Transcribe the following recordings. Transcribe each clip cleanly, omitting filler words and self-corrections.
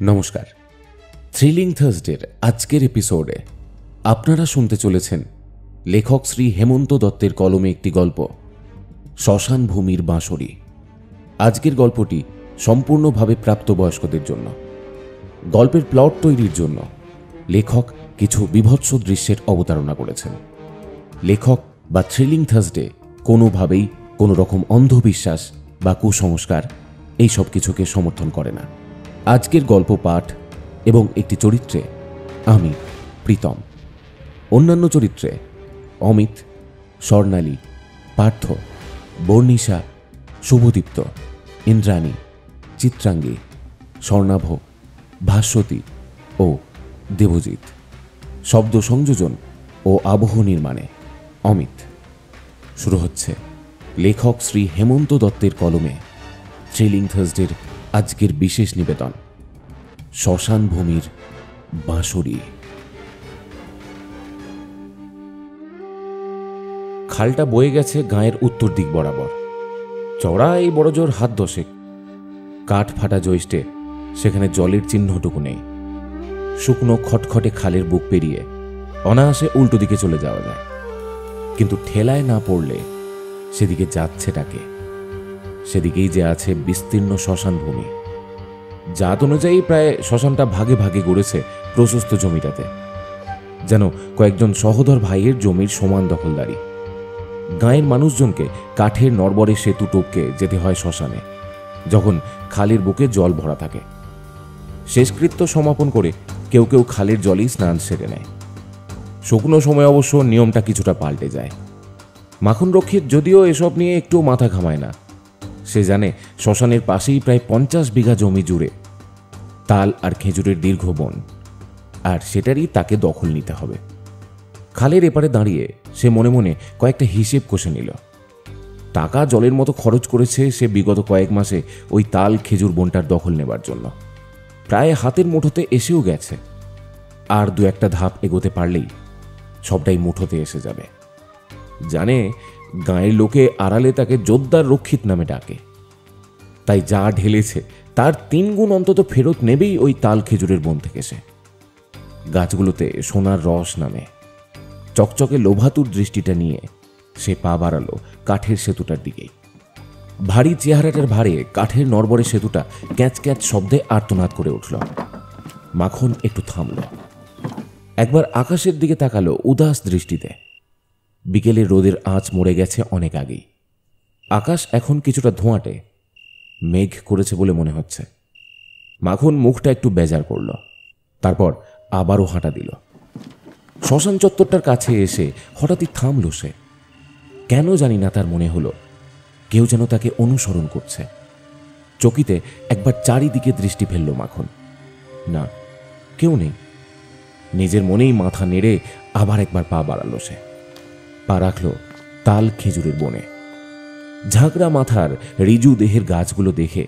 নমস্কার। থ্রিলিং থার্সডের আজকের এপিসোডে আপনারা শুনতে চলেছেন লেখক শ্রী হেমন্ত দত্তের কলমে একটি গল্প, শ্মশান ভূমির বাঁশরী। আজকের গল্পটি সম্পূর্ণভাবে প্রাপ্তবয়স্কদের জন্য। গল্পের প্লট তৈরির জন্য লেখক কিছু বীভৎস দৃশ্যের অবতারণা করেছেন। লেখক বা থ্রিলিং থার্সডে কোনোভাবেই কোনো রকম অন্ধবিশ্বাস বা কুসংস্কার এই সব কিছুকে সমর্থন করে না। আজকের গল্প পাঠ এবং একটি চরিত্রে আমি প্রীতম, অন্যান্য চরিত্রে অমিত, স্বর্ণালী, পার্থ, বর্ণিশা, শুভদীপ্ত, ইন্দ্রাণী, চিত্রাঙ্গী, স্বর্ণাভ, ভাস্বতী ও দেবজিৎ। শব্দ সংযোজন ও আবহ নির্মাণে অমিত। শুরু হচ্ছে লেখক শ্রী হেমন্ত দত্তের কলমে থ্রিলিং থার্সডের আজকের বিশেষ নিবেদন, শ্মশান ভূমির বাঁশরী। খালটা বয়ে গেছে গাঁয়ের উত্তর দিক বরাবর। চড়া এই বড় জোর হাত দশেক। কাঠ ফাটা জ্যৈষ্ঠে সেখানে জলের চিহ্নটুকু নেই। শুকনো খটখটে খালের বুক পেরিয়ে অনায়াসে উল্টো দিকে চলে যাওয়া যায়, কিন্তু ঠেলায় না পড়লে সেদিকে যাচ্ছেটাকে। সেদিকেই যে আছে বিস্তীর্ণ শ্মশান ভূমি। জাত অনুযায়ী প্রায় শ্মশানটা ভাগে ভাগে গড়েছে প্রশস্ত জমিটাতে, যেন কয়েকজন সহোদর ভাইয়ের জমির সমান দখলদারি। গাঁয়ের মানুষজনকে কাঠের নড়বড়ে সেতু টপকে যেতে হয় শ্মশানে, যখন খালের বুকে জল ভরা থাকে। শেষকৃত্য সমাপন করে কেউ কেউ খালের জলেই স্নান সেরে নেয়। শুকনো সময় অবশ্য নিয়মটা কিছুটা পাল্টে যায়। মাখন রক্ষিত যদিও এসব নিয়ে একটু মাথা ঘামায় না। সে জানে শ্মশানের পাশেই প্রায় 50 বিঘা জমি জুড়ে তাল আর খেজুরের দীর্ঘ বন, আর সেটারই তাকে দখল নিতে হবে। খালের এপারে দাঁড়িয়ে সে মনে মনে কয়েকটা হিসেব কষে নিল। টাকা জলের মতো খরচ করেছে সে বিগত কয়েক মাসে ওই তাল খেজুর বনটার দখল নেবার জন্য। প্রায় হাতের মুঠোতে এসেও গেছে। আর দু একটা ধাপ এগোতে পারলেই সবটাই মুঠোতে এসে যাবে। জানে গাঁয়ের লোকে আড়ালে তাকে জোরদার রক্ষিত নামে ডাকে, তাই যা ঢেলেছে তার 3 গুণ অন্তত ফেরত নেবেই ওই তাল খেজুরের বন থেকে। সে গাছগুলোতে সোনার রস নামে। চকচকে লোভাতুর দৃষ্টিটা নিয়ে সে পা বাড়ালো কাঠের সেতুটার দিকেই। ভারী চেহারাটার ভারে কাঠের নড়বড়ে সেতুটা ক্যাঁচ ক্যাঁচ শব্দে আর্তনাদ করে উঠল। মাখন একটু থামল, একবার আকাশের দিকে তাকালো উদাস দৃষ্টিতে। বিকেলের রোদের আঁচ মরে গেছে অনেক আগেই। আকাশ এখন কিছুটা ধোঁয়াটে, মেঘ করেছে বলে মনে হচ্ছে। মাখন মুখটা একটু বেজার করল, তারপর আবারও হাঁটা দিল। শ্মশান চত্বরটার কাছে এসে হঠাৎই থামল সে। কেন জানি না তার মনে হলো কেউ যেন তাকে অনুসরণ করছে। চকিতে একবার চারিদিকে দৃষ্টি ফেলল মাখন। না, কেউ নেই। নিজের মনেই মাথা নেড়ে আবার একবার পা বাড়ালো সে। পা রাখল তাল খেজুরের বনে। ঝাঁকড়া মাথার রিজু দেহের গাছগুলো দেখে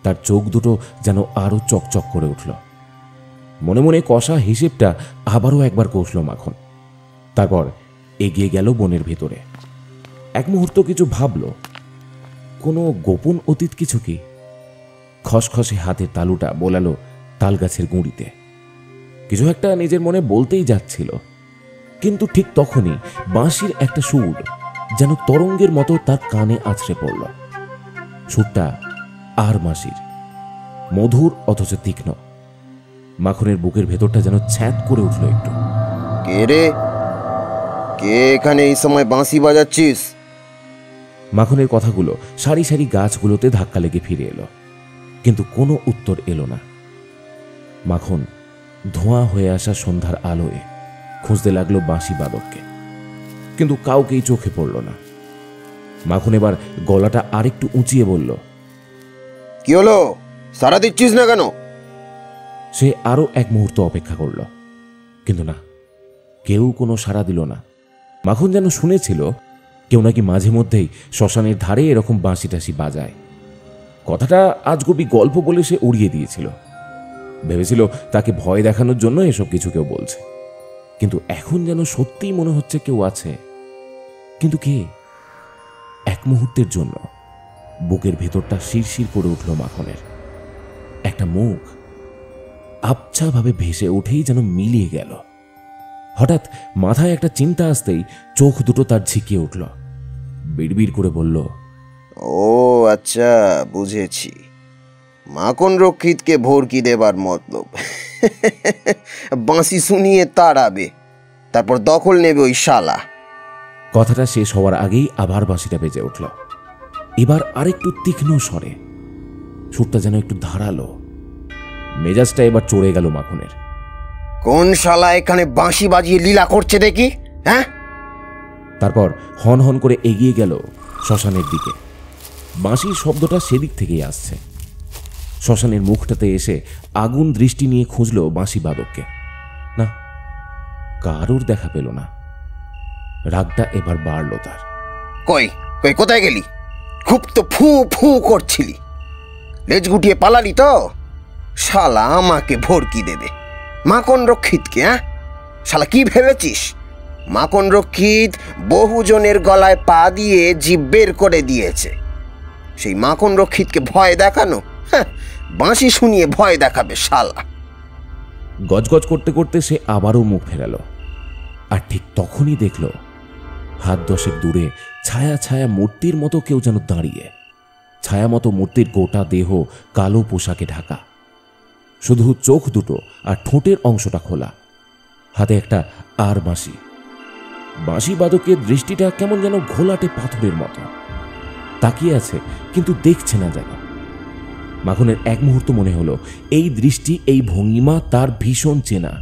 তার চোখ দুটো যেন আরো চকচক করে উঠল। মনে মনে কষা হিসেবটা আবারও একবার কষল মাখন। তারপর এগিয়ে গেল বনের ভেতরে। এক মুহূর্ত কিছু ভাবল, কোনো গোপন অতীত কিছু কি? খসখসে হাতের তালুটা বোলালো তাল গাছের গুঁড়িতে। কিছু একটা নিজের মনে বলতেই যাচ্ছিল, কিন্তু ঠিক তখনই বাঁশির একটা সুর যেন তরঙ্গের মতো তার কানে আছড়ে পড়ল। সুরটা আর মাসির, মধুর অথচ তীক্ষ্ণ। মাখনের বুকের ভেতরটা যেন ছ্যাঁত করে উঠল একটু। কে রে? কে এখানে এই সময় বাঁশি বাজাচ্ছিস? মাখনের কথাগুলো সারি সারি গাছগুলোতে ধাক্কা লেগে ফিরে এলো, কিন্তু কোনো উত্তর এলো না। মাখন ধোঁয়া হয়ে আসা সন্ধ্যার আলোয় খুঁজতে লাগলো বাঁশি বাদককে, কিন্তু কাউকেই চোখে পড়ল না। মাখন এবার গলাটা আরেকটু উঁচিয়ে বলল, কি হলো? সাড়া দিচ্ছিস না কেন? সে আরো এক মুহূর্ত অপেক্ষা করল, কিন্তু না, কেউ কোনো সাড়া দিল না। মাখন যেন শুনেছিল কেউ নাকি মাঝে মধ্যেই শ্মশানের ধারে এরকম বাঁশি টাশি বাজায়। কথাটা আজগুবি গল্প বলে সে উড়িয়ে দিয়েছিল। ভেবেছিল তাকে ভয় দেখানোর জন্য এসব কিছু কেউ বলছে, কিন্তু এখন যেন সত্যিই মনে হচ্ছে কেউ আছে। কিন্তু কে? এক মুহূর্তের জন্য বুকের ভেতরটা শিরশির করে উঠল মাখনের। একটা মুখ, আবছাভাবে ভেসে উঠেই যেন মিলিয়ে গেল। হঠাৎ মাথায় একটা চিন্তা আসতেই চোখ দুটো তার ঝিকিয়ে উঠল। বিড়বিড় করে বলল, ও আচ্ছা, বুঝেছি। মাখন রক্ষিতকে ভরকি দেবার মতলব। বাঁশি শুনিয়ে তাড়াবে, তারপর দখল নেবে ওই শালা। কথাটা শেষ হওয়ার আগেই আবার বাঁশিটা বেজে উঠল, এবার আরেকটু তীক্ষ্ণ স্বরে। সুরটা যেন একটু ধারালো। মেজাজটা এবার চড়ে গেল মাখনের। কোন শালা এখানে বাঁশি বাজিয়ে লীলা করছে দেখি, হ্যাঁ? তারপর হন হন করে এগিয়ে গেল শ্মশানের দিকে। বাঁশির শব্দটা সেদিক থেকেই আসছে। শ্মশানের মুখটাতে এসে আগুন দৃষ্টি নিয়ে খুঁজল বাঁশি বাদককে। না, কারোর দেখা পেল না। রাগটা এবার বাড়ল তার। কই কই কোথায় গেলি? খুব তো ফু ফু করছিলি, লেজ গুটিয়ে পালালি তো। শালা আমাকে ভরকি দেবে, মাখন রক্ষিতকে। হ্যাঁ শালা, কি ভেবেছিস? মাখন রক্ষিত বহুজনের গলায় পা দিয়ে জিভ বের করে দিয়েছে। সেই মাখন রক্ষিতকে ভয় দেখানো? হ্যাঁ, বাঁশি শুনিয়ে ভয় দেখাবে শালা। গজগজ করতে করতে সে আবারও মুখ ফেরালো। আর ঠিক তখনই দেখল হাত 10 দূরে ছায়া ছায়া মূর্তির মতো কেউ যেন দাঁড়িয়ে। ছায়া মতো মূর্তির গোটা দেহ কালো পোশাকে ঢাকা, শুধু চোখ দুটো আর ঠোঁটের অংশটা খোলা। হাতে একটা আর বাঁশি। বাঁশি বাদকের দৃষ্টিটা কেমন যেন ঘোলাটে পাথরের মতো। তাকিয়ে আছে কিন্তু দেখছে না যেন। মাখনের এক মুহূর্ত মনে হলো এই দৃষ্টি, এই ভঙ্গিমা তার ভীষণ চেনা।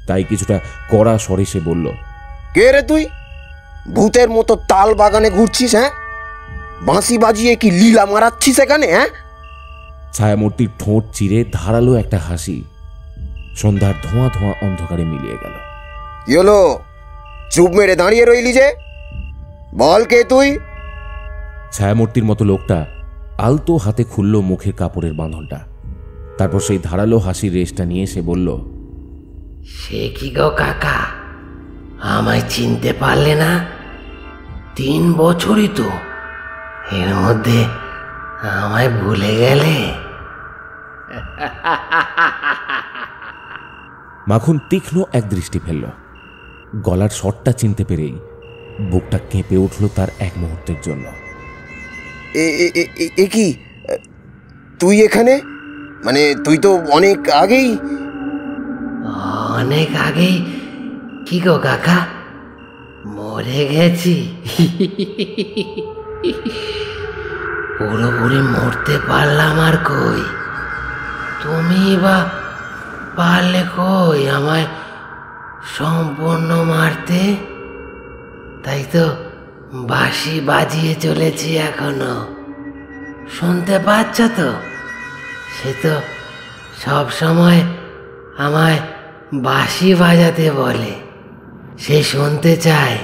তাই কিছুটা কড়া স্বরে সে বলল, কে রে তুই? ভূতের মতো তাল বাগানে ঘুরছিস? হ্যাঁ, বাঁশি বাজিয়ে কি লীলা মারাচ্ছিস এখানে? হ্যাঁ? ছায়ামূর্তির ঠোঁট চিরে ধারালো একটা হাসি সন্ধ্যার ধোঁয়া ধোঁয়া অন্ধকারে মিলিয়ে গেল। কি হলো? চুপ মেরে দাঁড়িয়ে রইলি যে? বল কে তুই? ছায়ামূর্তির মতো লোকটা আলতো হাতে খুলল মুখের কাপড়ের বাঁধনটা। তারপর সেই ধারালো হাসির রেশটা নিয়ে সে বলল, সে কি গো কাকা, আমায় চিনতে পারলে না? 3 বছরই তো, এর মধ্যে আমায় ভুলে গেলে? মাখন তীক্ষ্ণ এক দৃষ্টি ফেলল। গলার স্বরটা চিনতে পেরেই বুকটা কেঁপে উঠল তার এক মুহূর্তের জন্য। এ কি তুই এখানে? মানে তুই তো অনেক আগেই। অনেক আগেই? কি গো কাকা, মরে গেছি? পুরোপুরি মরতে পারলাম আর কই? তুমি বা পারলে কই আমায় সম্পূর্ণ মারতে? তাই তো বাঁশি বাজিয়ে চলেছি এখনো। শুনতে পাচ্ছ তো? সে তো সব সময় আমায় বাঁশি বাজাতে বলে। সে শুনতে চায়,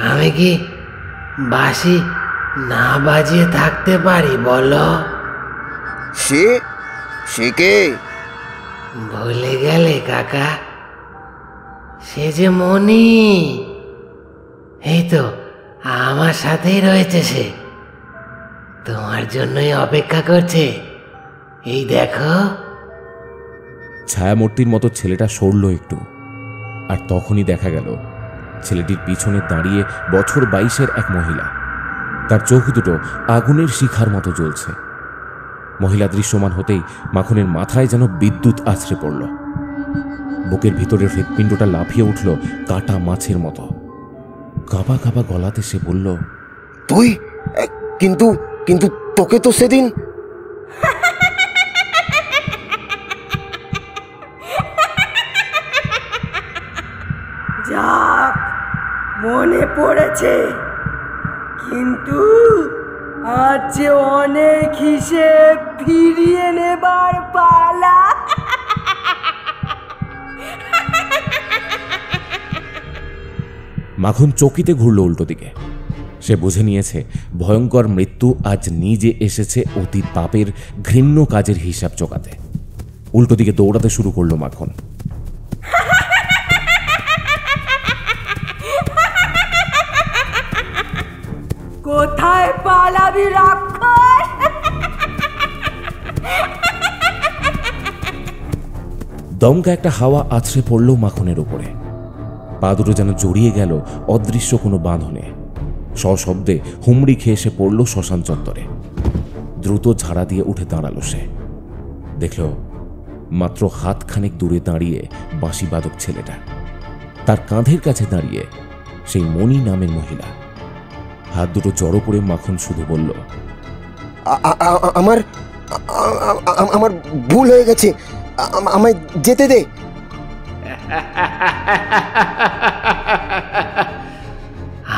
আমি কি বাঁশি না বাজিয়ে থাকতে পারি বলো? সে কে? ভুলে গেলে কাকা? সে যে মনি। এই তো আমার সাথেই রয়েছে সে, তোমার জন্যই অপেক্ষা করছে। এই দেখো। ছায়ামূর্তির মতো ছেলেটা সরল একটু, আর তখনই দেখা গেল ছেলেটির পিছনে দাঁড়িয়ে বছর 22-এর এক মহিলা। তার চোখ দুটো আগুনের শিখার মতো জ্বলছে। মহিলা দৃশ্যমান হতেই মাখনের মাথায় যেন বিদ্যুৎ আছড়ে পড়ল। বুকের ভিতরের হৃৎপিণ্ডটা লাফিয়ে উঠল কাটা মাছের মতো। কাঁপা কাঁপা গলাতে সে বলল, তুই? কিন্তু কিন্তু তোকে তো সেদিন। যাক, মনে পড়েছে, কিন্তু আজ যে অনেক হিসেব ফিরিয়ে নেবার পালা। মাখন চকিতে ঘুরল উল্টো দিকে। সে বুঝে নিয়েছে ভয়ঙ্কর মৃত্যু আজ নিজে এসেছে অতীত পাপের ঘৃণ্য কাজের হিসাব চোকাতে। উল্টো দিকে দৌড়াতে শুরু করলো মাখন। কোথায় পালাবি রাক্ষস? দমকা একটা হাওয়া আছড়ে পড়ল মাখনের উপরে। পা দুটো যেন জড়িয়ে গেল অদৃশ্য কোনো বাঁধনে। সশব্দে হুমড়ি খেয়ে এসে পড়ল শ্মশান চত্বরে। দ্রুত ঝাড়া দিয়ে উঠে দাঁড়ালো সে। দেখল মাত্র হাতখানেক দূরে দাঁড়িয়ে বাঁশিবাদক ছেলেটা। তার কাঁধের কাছে দাঁড়িয়ে সেই মণি নামের মহিলা। হাত দুটো জড়ো করে মাখন শুধু বলল, আমার আমার ভুল হয়ে গেছে, আমায় যেতে দে।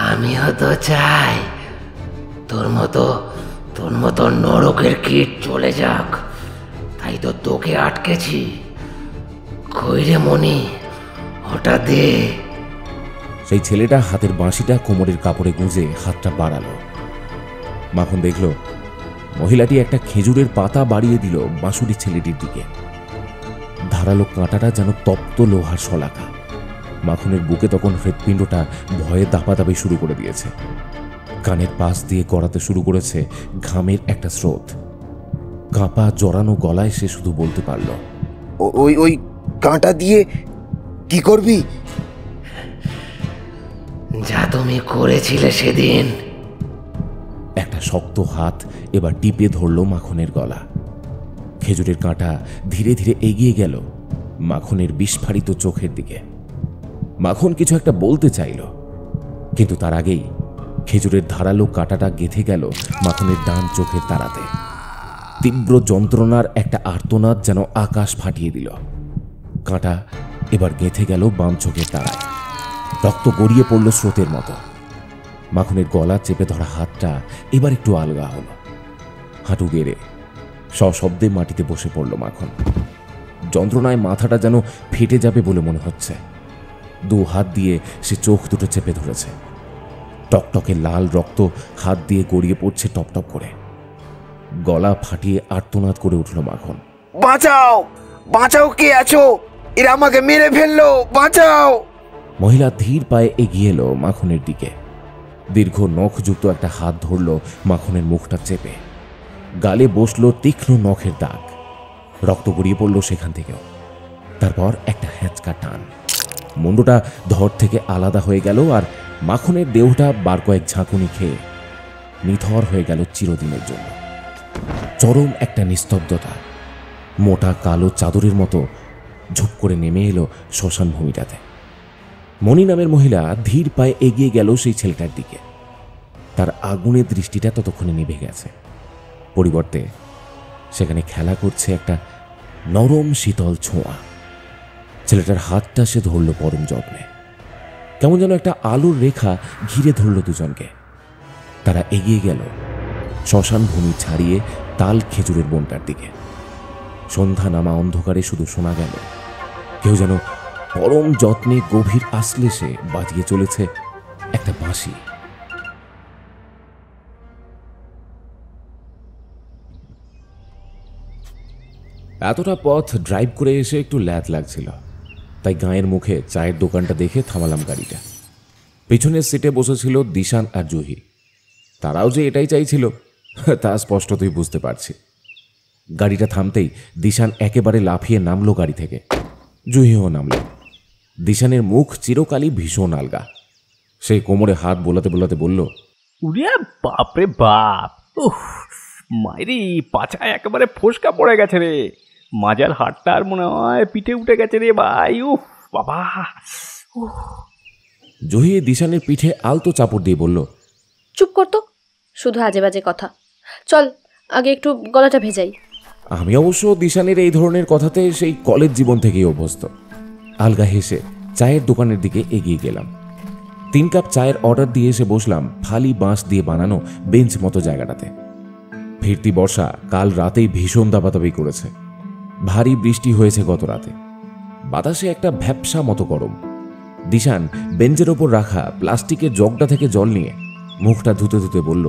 আমিও তো চাই তোর মতো নরকের কীট চলে যাক, তাই তো তোকে আটকেছি। কইরে মনি, ওটা দে। সেই ছেলেটা হাতের বাঁশিটা কোমরের কাপড়ে গুঁজে হাতটা বাড়ালো। মাখন দেখল মহিলাটি একটা খেজুরের পাতা বাড়িয়ে দিল বাঁশুড়ি ছেলেটির দিকে। ধারালো কাঁটাটা যেন তপ্ত লোহার শলাকা। মাখনের বুকে তখন হৃৎপিণ্ডটা ভয়ে দাপাদাপি শুরু করে দিয়েছে। কানের পাশ দিয়ে গড়াতে শুরু করেছে ঘামের একটা স্রোত। কাঁপা জড়ানো গলায় সে শুধু বলতে পারল, ওই কাঁটা দিয়ে কি করবি? যা তুমি করেছিলে সেদিন। একটা শক্ত হাত এবার টিপে ধরল মাখনের গলা। খেজুরের কাঁটা ধীরে ধীরে এগিয়ে গেল মাখনের বিস্ফারিত চোখের দিকে। মাখন কিছু একটা বলতে চাইল, কিন্তু তার আগেই খেজুরের ধারালো কাঁটাটা গেঁথে গেল মাখনের ডান চোখের তারাতে। তীব্র যন্ত্রণার একটা আর্তনাদ যেন আকাশ ফাটিয়ে দিল। কাঁটা এবার গেঁথে গেল বাম চোখের তারায়। রক্ত গড়িয়ে পড়ল স্রোতের মতো। মাখনের গলা চেপে ধরা হাতটা এবার একটু আলগা হলো। হাঁটু গেড়ে সশব্দে মাটিতে বসে পড়ল মাখন। যন্ত্রণায় মাথাটা যেন ফেটে যাবে বলে মনে হচ্ছে। দু হাত দিয়ে সে চোখ দুটো চেপে ধরেছে। টকটকে লাল রক্ত হাত দিয়ে গড়িয়ে পড়ছে টপটপ করে। গলা ফাটিয়ে আর্তনাদ করে উঠল মাখন, বাঁচাও, বাঁচাও, কে আছো? এরা আমাকে মেরে ফেললো, বাঁচাও। মহিলা ধীর পায়ে এগিয়ে এলো মাখনের দিকে। দীর্ঘ নখযুক্ত একটা হাত ধরল মাখনের মুখটা চেপে। গালে বসলো তীক্ষ্ণ নখের দাগ। রক্ত গড়িয়ে পড়ল সেখান থেকেও। তারপর একটা হ্যাঁচকা টান। মুন্ডটা ধর থেকে আলাদা হয়ে গেল, আর মাখনের দেহটা বার কয়েক ঝাঁকুনি খেয়ে নিথর হয়ে গেল চিরদিনের জন্য। চরম একটা নিস্তব্ধতা মোটা কালো চাদরের মতো ঝুপ করে নেমে এলো শ্মশান ভূমিটাতে। মণি নামের মহিলা ধীর পায়ে এগিয়ে গেল সেই ছেলেটার দিকে। তার আগুনের দৃষ্টিটা ততক্ষণে নিভে গেছে। পরিবর্তে সেখানে খেলা করছে একটা নরম শীতল ছোঁয়া। ছেলেটার হাতটা সে ধরল পরম যত্নে। কেমন যেন একটা আলোর রেখা ঘিরে ধরল দুজনকে। তারা এগিয়ে গেল শ্মশান ভূমি ছাড়িয়ে তাল খেজুরের বনটার দিকে। সন্ধ্যা নামা অন্ধকারে শুধু শোনা গেল কেউ যেন পরম যত্নে গভীর আশ্লেষে বাজিয়ে চলেছে একটা বাঁশি। এতটা পথ ড্রাইভ করে এসে একটু ল্যাদ লাগছিল, তাই গাঁয়ের মুখে চায়ের দোকানটা দেখে থামালাম গাড়িটা। পিছনের সিটে বসেছিল দিশান আর জুহি। তারাও যে এটাই চাইছিল তা স্পষ্টতই বুঝতে পারছি। গাড়িটা থামতেই দিশান একেবারে লাফিয়ে নামলো গাড়ি থেকে। জুহিও নামল। দিশানের মুখ চিরকালই ভীষণ আলগা। সেই কোমরে হাত বোলাতে বোলাতে বলল, উড়িয়া বাপরে বাপ, উফ মাইরি পাছায় একেবারে ফোসকা পড়ে গেছে রে। মাজার হাড়টা আর মনে হয় পিঠে উঠে গেছে রে ভাই। উফ বাবা। জুহি দিশানের পিঠে আলতো চাপড় দিয়ে বলল, চুপ করতো, শুধু আজে বাজে কথা। চল আগে একটু গলাটা ভেজাই। আমি অবশ্য দিশানের এই ধরনের কথাতে সেই কলেজ জীবন থেকেই অভ্যস্ত। আলগা হেসে চায়ের দোকানের দিকে এগিয়ে গেলাম। 3 কাপ চায়ের অর্ডার দিয়ে এসে বসলাম ফালি বাঁশ দিয়ে বানানো বেঞ্চ মতো জায়গাটাতে। ফিরতি বর্ষা কাল রাতেই ভীষণ দাপাদাপি করেছে। ভারী বৃষ্টি হয়েছে গত রাতে। বাতাসে একটা ভ্যাপসা মতো গরম। দিশান বেঞ্চের ওপর রাখা প্লাস্টিকের জগটা থেকে জল নিয়ে মুখটা ধুতে ধুতে বলল,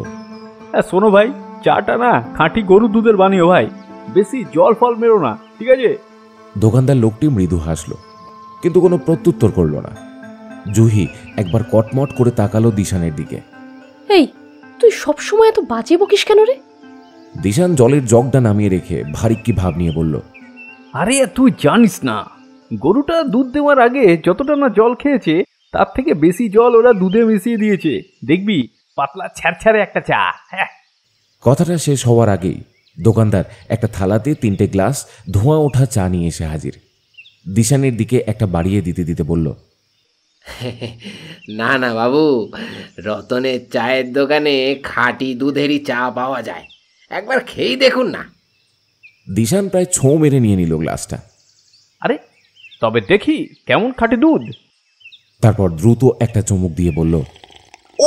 শোনো ভাই, চাটা না খাঁটি গরুর দুধের বানিও ভাই, বেশি জল ফল মেরো না, ঠিক আছে? দোকানদার লোকটি মৃদু হাসল, কিন্তু কোনো প্রত্যুত্তর করল না। জুহি একবার কটমট করে তাকালো দিশানের দিকে। এই, তুই সবসময় এত বাজে বকিস কেন রে? দিশান জলের জগটা নামিয়ে রেখে ভারী কি ভাব নিয়ে বলল, আরে তুই জানিস না, গরুটা দুধ দেওয়ার আগে যতটা না জল খেয়েছে তার থেকে বেশি জল ওরা দুধে মিশিয়ে দিয়েছে। দেখবি পাতলা ছ্যারছ্যারে একটা চা। হ্যাঁ, কথাটা শেষ হওয়ার আগেই দোকানদার একটা থালাতে 3টে গ্লাস ধোঁয়া ওঠা চা নিয়ে এসে হাজির। দিশানের দিকে একটা বাড়িয়ে দিতে দিতে বলল, না না বাবু, রতনের চায়ের দোকানে খাঁটি দুধেরই চা পাওয়া যায়, একবার খেয়েই দেখুন না। দিশান প্রায় ছোঁ মেরে নিয়ে নিল গ্লাসটা। আরে তবে দেখি কেমন খাঁটি দুধ। তারপর দ্রুত একটা চুমুক দিয়ে বলল,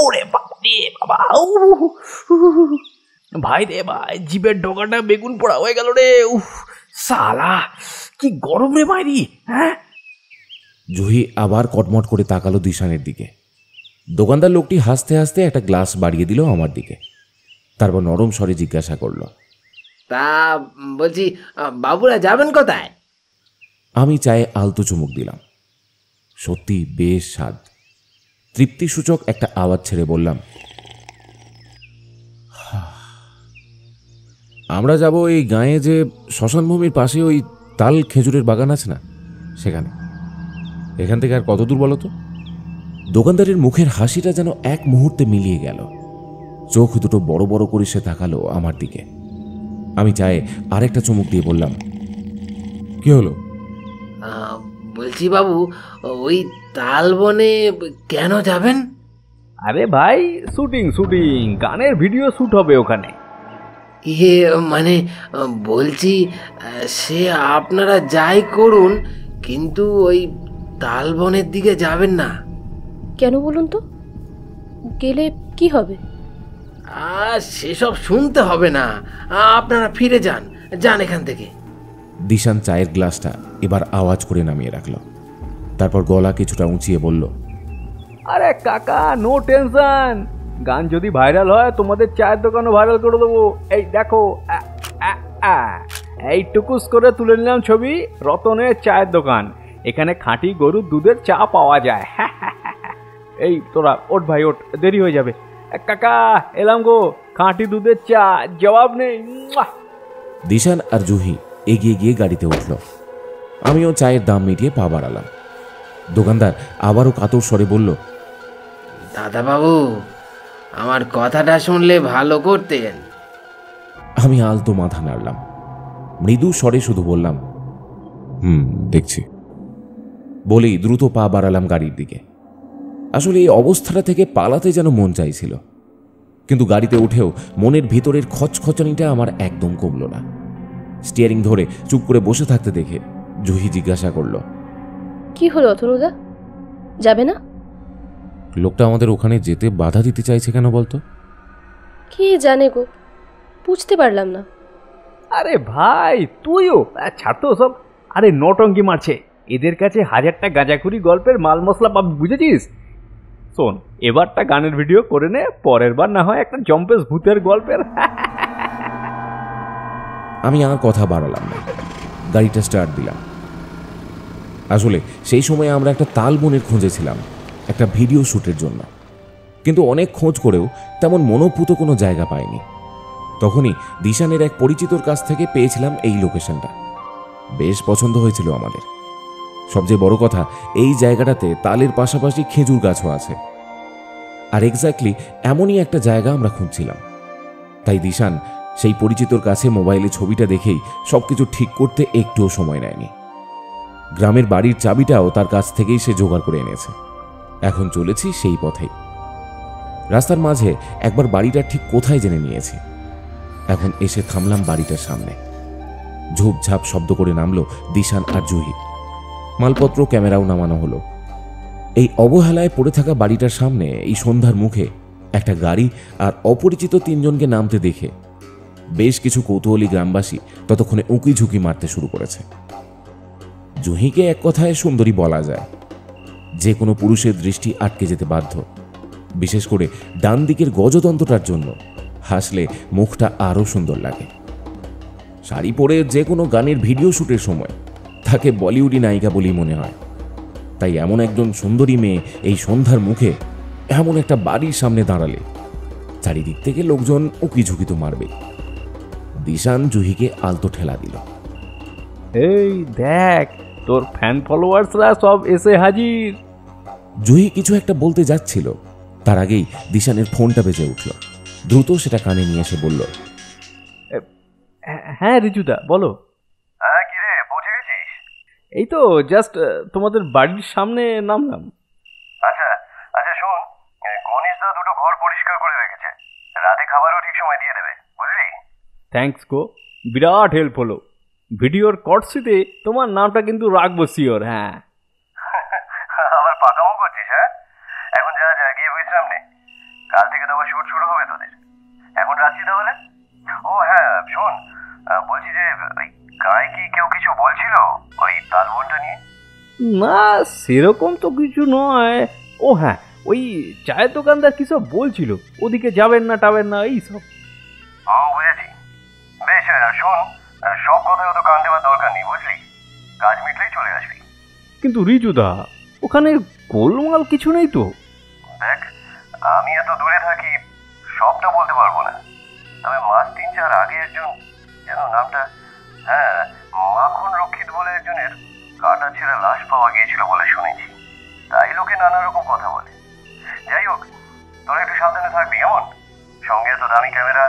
ওরে বাবা রে বাবা, ভাই রে ভাই, জিভের ডগাটা বেগুন পোড়া হয়ে গেল রে। উফ সালা, কি গরম রে বাইরি। হ্যাঁ, জুহি আবার কটমট করে তাকালো দিশানের দিকে। দোকানদার লোকটি হাসতে হাসতে একটা গ্লাস বাড়িয়ে দিল আমার দিকে। তারপর নরম স্বরে জিজ্ঞাসা করল, তা বলছি বাবুরা যাবেন কোথায়? আমি চায়ে আলতো চুমুক দিলাম। সত্যি বেশ স্বাদ। তৃপ্তিসূচক একটা আওয়াজ ছেড়ে বললাম, আমরা যাব এই গাঁয়ে যে শ্মশানভূমির পাশে ওই তাল খেজুরের বাগান আছে না, সেখানে। এখান থেকে আর কত দূর বলো তো? দোকানদারের মুখের হাসিটা যেন এক মুহূর্তে মিলিয়ে গেল। চোখ দুটো বড় বড় করে সে তাকালো আমার দিকে। আমি চায়ে আরেকটা চুমুক দিয়ে বললাম, কি হলো? বলছি বাবু, ওই তালবনে কেন যাবেন? আরে ভাই, শুটিং শুটিং, গানের ভিডিও শ্যুট হবে ওখানে। ইয়ে মানে বলছি, সে আপনারা যাই করুন, কিন্তু ওই তালবনের দিকে যাবেন না। কেন বলুন তো? গেলে কি হবে? সেসব শুনতে হবে না, আপনারা ফিরে যান, যান এখান থেকে। দিশান চায়ের গ্লাসটা এবার আওয়াজ করে নামিয়ে রাখল। তারপর গলা কিছুটা উঁচিয়ে বলল, আরে কাকা, নো টেনশন, গান যদি ভাইরাল হয় তোমাদের চায়ের দোকানও ভাইরাল করে দেবো। এই দেখো, এই টুকুস করে তুলে নিলাম ছবি, রতনের চায়ের দোকান। এখানে খাঁটি গরুর দুধের চা পাওয়া যায়। এই তোরা ওঠ ভাই, ওঠ, দেরি হয়ে যাবে। কাকা এলাম গো, খাঁটি দুধের চা, জবাব নেই। দিশান আর জুহি এগিয়ে গিয়ে গাড়িতে উঠল। আমিও চায়ের দাম মিটিয়ে পা বাড়ালাম। দোকানদার আবারও কাতর স্বরে বলল, দাদা বাবু, আমার কথাটা শুনলে ভালো করতেন। আমি আলতো মাথা নাড়লাম। মৃদু স্বরে শুধু বললাম, দেখছি, বলেই দ্রুত পা বাড়ালাম গাড়ির দিকে। আসলে এই অবস্থাটা থেকে পালাতে যেন মন চাইছিল, কিন্তু গাড়িতে উঠেও মনের ভিতরের খচখচানিটা আমার একদম কমল না। স্টিয়ারিং ধরে চুপ করে বসে থাকতে দেখে জুহি জিজ্ঞাসা করল, কি হলো অথনুদা, যাবে না? লোকটা আমাদের ওখানে যেতে বাধা দিতে চাইছে কেন বলতো? কে জানে গো, বুঝতে পারলাম না। আরে ভাই তুইও ছাড় তো সব। আরে নটঙ্কি মারছে, এদের কাছে 1000টা গাঁজাখুরি গল্পের মাল মশলা পাবি, বুঝেছিস? শোন, এবারটা গানের ভিডিও করে নে, পরের বার না হয় একটা জম্পেশ ভূতের গল্পের। আমি আর কথা বাড়ালাম না, গাড়িটা স্টার্ট দিলাম। আসলে সেই সময় আমরা একটা তালবনের খুঁজেছিলাম একটা ভিডিও শ্যুটের জন্য, কিন্তু অনেক খোঁজ করেও তেমন মনোপুত কোনো জায়গা পাইনি। তখনই দিশানের এক পরিচিতর কাছ থেকে পেয়েছিলাম এই লোকেশনটা। বেশ পছন্দ হয়েছিল আমাদের। সবচেয়ে বড় কথা, এই জায়গাটাতে তালের পাশাপাশি খেজুর গাছও আছে। আর এক্স্যাক্টলি এমনই একটা জায়গা আমরা খুঁজছিলাম। তাই দিশান সেই পরিচিতর কাছে মোবাইলে ছবিটা দেখেই সবকিছু ঠিক করতে একটুও সময় নেয়নি। গ্রামের বাড়ির চাবিটাও তার কাছ থেকেই সে জোগাড় করে এনেছে। এখন চলেছি সেই পথেই। রাস্তার মাঝে একবার বাড়িটা ঠিক কোথায় জেনে নিয়েছি। এখন এসে থামলাম বাড়িটার সামনে। ঝুপঝাপ শব্দ করে নামলো দিশান আর জুহি। মালপত্র ক্যামেরাও নামানো হলো। এই অবহেলায় পড়ে থাকা বাড়িটার সামনে এই সন্ধ্যার মুখে একটা গাড়ি আর অপরিচিত 3 জনকে নামতে দেখে বেশ কিছু কৌতূহলী গ্রামবাসী ততক্ষণে উঁকি ঝুঁকি মারতে শুরু করেছে। জুহিকে এক কথায় সুন্দরী বলা যায়। যে কোনো পুরুষের দৃষ্টি আটকে যেতে বাধ্য, বিশেষ করে ডান দিকের গজতন্ত্রটার জন্য। হাসলে মুখটা আরও সুন্দর লাগে। শাড়ি পরে যে কোনো গানের ভিডিও শ্যুটের সময় তাকে বলিউডি নায়িকা বলেই মনে হয়। তাই এমন একজন সুন্দরী মেয়ে এই সন্ধ্যার মুখে এমন একটা বাড়ির সামনে দাঁড়ালে চারিদিক থেকে লোকজন উকি ঝুঁকি তো মারবে। দিশান জুহিকে আলতো ঠেলা দিল। এই দেখ, তোর ফ্যান ফলোয়ার্সরা সব এসে হাজির। জুহি কিছু একটা বলতে যাচ্ছিল, তার আগেই দিশানের ফোনটা বেজে উঠল। দ্রুত সেটা কানে নিয়ে এসে বলল, হ্যাঁ রিজুদা বলো। হ্যাঁ কিরে, পৌঁছে গেছিস? এই তো জাস্ট তোমাদের বাড়ির সামনে নামলাম। আচ্ছা আচ্ছা শোন, গণেশদা দুটো ঘর পরিষ্কার করে রেখেছে, রাতে খাবারও ঠিক সময় দিয়ে দেবে, বুঝলি? থ্যাঙ্কস গো, বিরাট হেল্প হলো। ভিডিওর কটসিতে তোমার নামটা কিন্তু রাখবো শিওর। হ্যাঁ আবার পাকামো করছিস? হ্যাঁ, এখন যা যা গিয়ে বিশ্রাম নে, কাল থেকে তো আবার শুট শুরু হবে তোদের। এখন রাখছি তাহলে। ও হ্যাঁ শোন, বলছি যে ওই গায়ে কি কেউ কিছু বলছিল ওই তালবনটা নিয়ে? না সেরকম তো কিছু নয়। ও হ্যাঁ, ওই চায়ের দোকানদার কি সব বলছিল, ওদিকে যাবেন না টাবেন না এই সব। বুঝেছি। বেশ, শোন, সব কথায় তো কান দেওয়ার দরকার নেই, বুঝলি? কাজ মিটলেই চলে আসবি। কিন্তু রিজুদা, ওখানে গোলমাল কিছু নেই তো? দেখ, আমি এত দূরে থাকি, সবটা বলতে পারবো না, তবে মাস 3-4 আগে একজন, যেন নামটা, হ্যাঁ মাখন রক্ষিত বলে একজনের কাটা ছেঁড়া লাশ পাওয়া গিয়েছিল বলে শুনেছি। তাই লোকে নানা রকম কথা বলে। যাই হোক, তোরা একটু সাবধানে থাকবি কেমন? সঙ্গে তো দামি ক্যামেরা,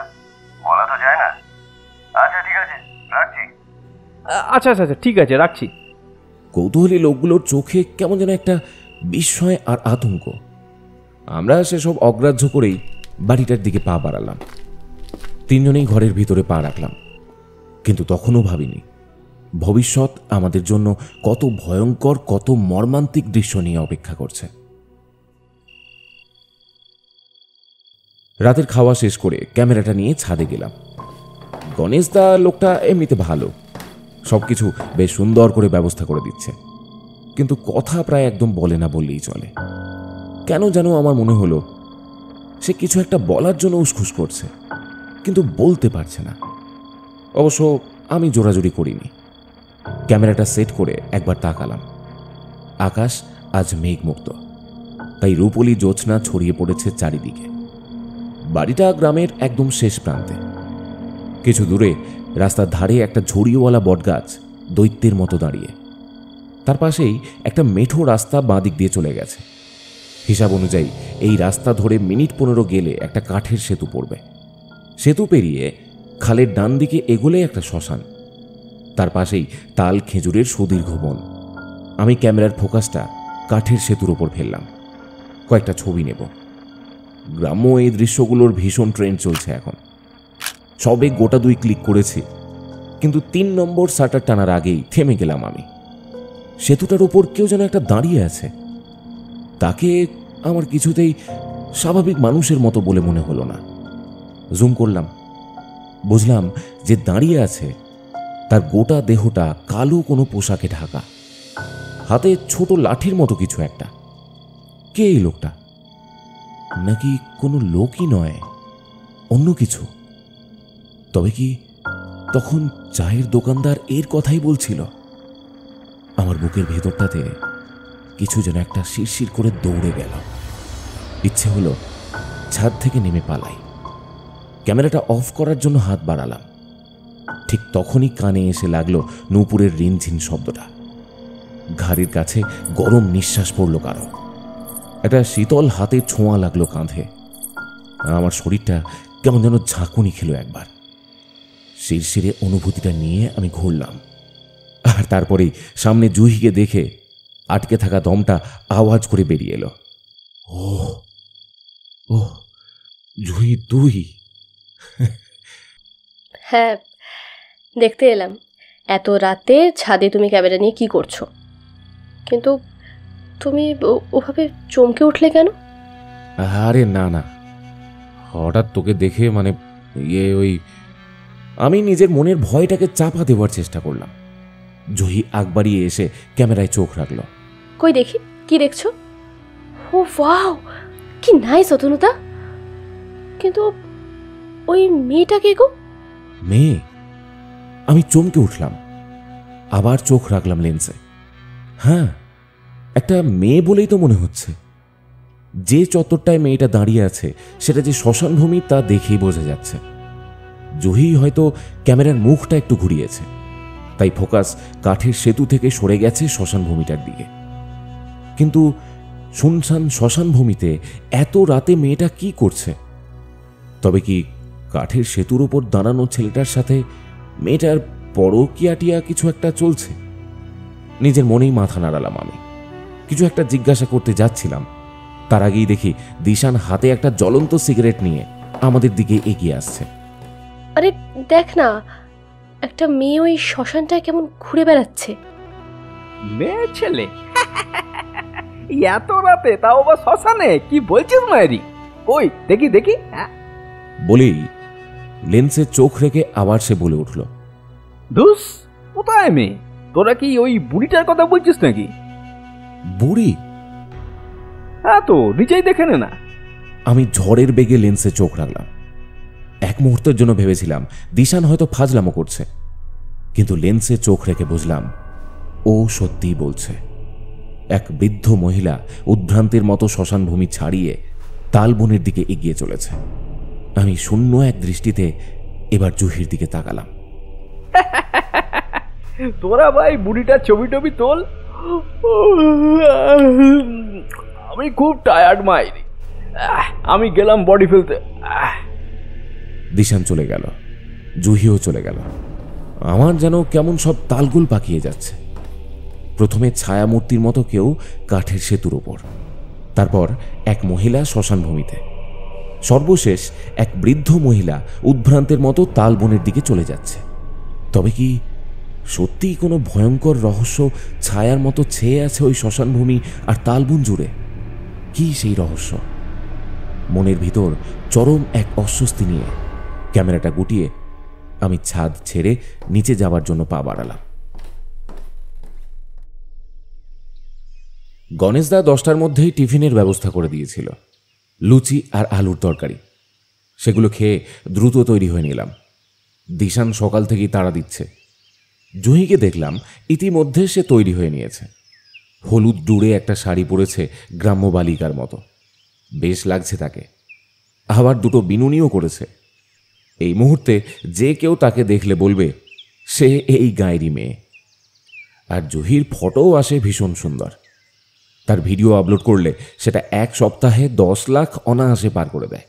বলা তো যায় না। আচ্ছা ঠিক আছে, রাখছি। আচ্ছা আচ্ছা আচ্ছা ঠিক আছে, রাখছি। কৌতূহলী লোকগুলোর চোখে কেমন যেন একটা বিস্ময় আর আতঙ্ক। আমরা সেসব অগ্রাহ্য করেই বাড়িটার দিকে পা বাড়ালাম। তিনজনেই ঘরের ভিতরে পা রাখলাম, কিন্তু তখনও ভাবিনি ভবিষ্যৎ আমাদের জন্য কত ভয়ঙ্কর, কত মর্মান্তিক দৃশ্য নিয়ে অপেক্ষা করছে। রাতের খাওয়া শেষ করে ক্যামেরাটা নিয়ে ছাদে গেলাম। গণেশদা লোকটা এমনিতে ভালো, সবকিছু বেশ সুন্দর করে ব্যবস্থা করে দিচ্ছে, কিন্তু কথা প্রায় একদম বলে না বললেই চলে। কেন যেন আমার মনে হলো সে কিছু একটা বলার জন্য উসখুস করছে, কিন্তু বলতে পারছে না। অবশ্য আমি জোরাজুরি করিনি। ক্যামেরাটা সেট করে একবার তাকালাম। আকাশ আজ মেঘমুক্ত, তাই রূপলি জ্যোৎস্না ছড়িয়ে পড়েছে চারিদিকে। বাড়িটা গ্রামের একদম শেষ প্রান্তে। কিছু দূরে রাস্তার ধারে একটা ঝুড়িওয়ালা বটগাছ দৈত্যের মতো দাঁড়িয়ে। তার পাশেই একটা মেঠো রাস্তা বাঁ দিক দিয়ে চলে গেছে। হিসাব অনুযায়ী এই রাস্তা ধরে মিনিট 15 গেলে একটা কাঠের সেতু পড়বে। সেতু পেরিয়ে খালের ডান দিকে এগোলে একটা শ্মশান, তার পাশেই তাল খেজুরের সুদীর্ঘ বন। আমি ক্যামেরার ফোকাসটা কাঠের সেতুর ওপর ফেললাম, কয়েকটা ছবি নেব। গ্রাম্য এই দৃশ্যগুলোর ভীষণ ট্রেন্ড চলছে এখন। সবে গোটা 2 ক্লিক করেছি, কিন্তু 3 নম্বর শাটার টানার আগেই থেমে গেলাম আমি। সেতুটার ওপর কেউ যেন একটা দাঁড়িয়ে আছে। তাকে আমার কিছুতেই স্বাভাবিক মানুষের মতো বলে মনে হলো না। জুম করলাম, বুঝলাম যে দাঁড়িয়ে আছে তার গোটা দেহটা কালো কোনো পোশাকে ঢাকা, হাতে ছোট লাঠির মতো কিছু একটা। কে এই লোকটা? নাকি কোনো লোকই নয়, অন্য কিছু? তবে কি তখন চায়ের দোকানদার এর কথাই বলছিল? আমার বুকের ভেতরটাতে কিছু যেন একটা শিরশির করে দৌড়ে গেল। ইচ্ছে হলো ছাদ থেকে নেমে পালাই। ক্যামেরাটা অফ করার জন্য হাত বাড়ালাম, ঠিক তখনই কানে এসে লাগলো নূপুরের রিনঝিন শব্দটা। ঘাড়ির কাছে গরম নিঃশ্বাস পড়ল কারো, একটা শীতল হাতের ছোঁয়া লাগলো কাঁধে। আমার শরীরটা কেমন যেন ঝাঁকুনি খেলো একবার। শিরশিরে অনুভূতিটা নিয়ে আমি ঘুরলাম, আর তারপরেই সামনে জুহিকে দেখে আটকে থাকা দমটা আওয়াজ করে বেরিয়ে এলো। ও ও জুহি, তুই? হ্যাঁ, দেখতে এলাম এত রাতে ছাদে তুমি ক্যামেরা নিয়ে কি করছো, কিন্তু তুমি ওভাবে চমকে উঠলে কেন? আরে না না, হঠাৎ তোকে দেখে মানে ওই আমি নিজের মনের ভয়টাকে চাপা দেওয়ার চেষ্টা করলাম। জহি আগ বাড়িয়ে এসে ক্যামেরায় চোখ রাখলো। কই দেখি, কি দেখছো? ও ওয়াও, কি নাইস অতনুদা। কিন্তু ওই মেয়েটা কে গো? মেয়ে? আমি চমকে উঠলাম, আবার চোখ রাখলাম লেন্সে। হ্যাঁ, একটা মেয়ে বলেই তো মনে হচ্ছে। যে চত্বরটায় মেয়েটা দাঁড়িয়ে আছে সেটা যে শ্মশানভূমি তা দেখেই বোঝা যাচ্ছে। জহি হয়তো ক্যামেরার মুখটা একটু ঘুরিয়েছে, তাই ফোকাস কাঠের সেতু থেকে সরে গেছে শ্মশান ভূমিটার দিকে। কিন্তু শুনশান শ্মশান ভূমিতে এত রাতে মেয়েটা কি করছে? তবে কি কাঠের সেতুর ওপর দাঁড়ানো ছেলেটার সাথে মেয়েটার পরকিয়াটিয়া কিছু একটা চলছে? নিজের মনেই মাথা নাড়ালাম আমি। কিছু একটা জিজ্ঞাসা করতে যাচ্ছিলাম, তার আগেই দেখি দিশান হাতে একটা জ্বলন্ত সিগারেট নিয়ে আমাদের দিকে এগিয়ে আসছে। আরে দেখ না, একটা মেয়ে ওই শ্মশানটায় কেমন ঘুরে বেড়াচ্ছে। মেয়ে ছেলে? এত রাতে তাও আবার শ্মশানে? কি বলছিস মায়েরি? ওই দেখি দেখি। বলেই লেন্সে চোখ রেখে আবার সে বলে উঠল, ধুস, কোথায় মেয়ে? তোরা কি ওই বুড়িটার কথা বলছিস নাকি? বুড়ি? হ্যাঁ তো, নিজেই দেখে নে না। আমি ঝড়ের বেগে লেন্সে চোখ রাখলাম। এক মুহূর্তের জন্য ভেবেছিলাম দিশান হয়তো ফাজলামো করছে, কিন্তু লেন্সে চোখ রেখে বুঝলাম ও সত্যিই বলছে। এক বৃদ্ধ মহিলা উদ্ভ্রান্তির মতো শ্মশান ভূমি ছাড়িয়ে তালবনের দিকে এগিয়ে চলেছে। আমি শূন্য এক দৃষ্টিতে এবার জুহির দিকে তাকালাম। তোরা ভাই বুড়িটার ছবি টবি তোল। আমি খুব টায়ার্ড মাইরি, আমি গেলাম বডি ফেলতে। দিশান চলে গেল, জুহিও চলে গেল। আমার যেন কেমন সব তালগুল পাকিয়ে যাচ্ছে। প্রথমে ছায়ামূর্তির মতো কেউ কাঠের সেতুর ওপর, তারপর এক মহিলা শ্মশান ভূমিতে, সর্বশেষ এক বৃদ্ধ মহিলা উদ্ভ্রান্তের মতো তালবনের দিকে চলে যাচ্ছে। তবে কি সত্যিই কোনো ভয়ঙ্কর রহস্য ছায়ার মতো ছেয়ে আছে ওই শ্মশান ভূমি আর তালবন জুড়ে? কি সেই রহস্য? মনের ভিতর চরম এক অস্বস্তি নিয়ে ক্যামেরাটা গুটিয়ে আমি ছাদ ছেড়ে নিচে যাবার জন্য পা বাড়ালাম। গণেশদা 10টার মধ্যেই টিফিনের ব্যবস্থা করে দিয়েছিল, লুচি আর আলুর তরকারি। সেগুলো খেয়ে দ্রুত তৈরি হয়ে নিলাম। দিশান সকাল থেকেই তাড়া দিচ্ছে। জুহিকে দেখলাম ইতিমধ্যে সে তৈরি হয়ে নিয়েছে। হলুদ ডুরে একটা শাড়ি পরেছে গ্রাম্য বালিকার মতো, বেশ লাগছে তাকে। আবার দুটো বিনুনিও করেছে। এই মুহূর্তে যে কেউ তাকে দেখলে বলবে সে এই গাঁয়েরই মেয়ে। আর জুহির ফটোও আসে ভীষণ সুন্দর। তার ভিডিও আপলোড করলে সেটা এক সপ্তাহে 10 লাখ অনায়াসে পার করে দেয়।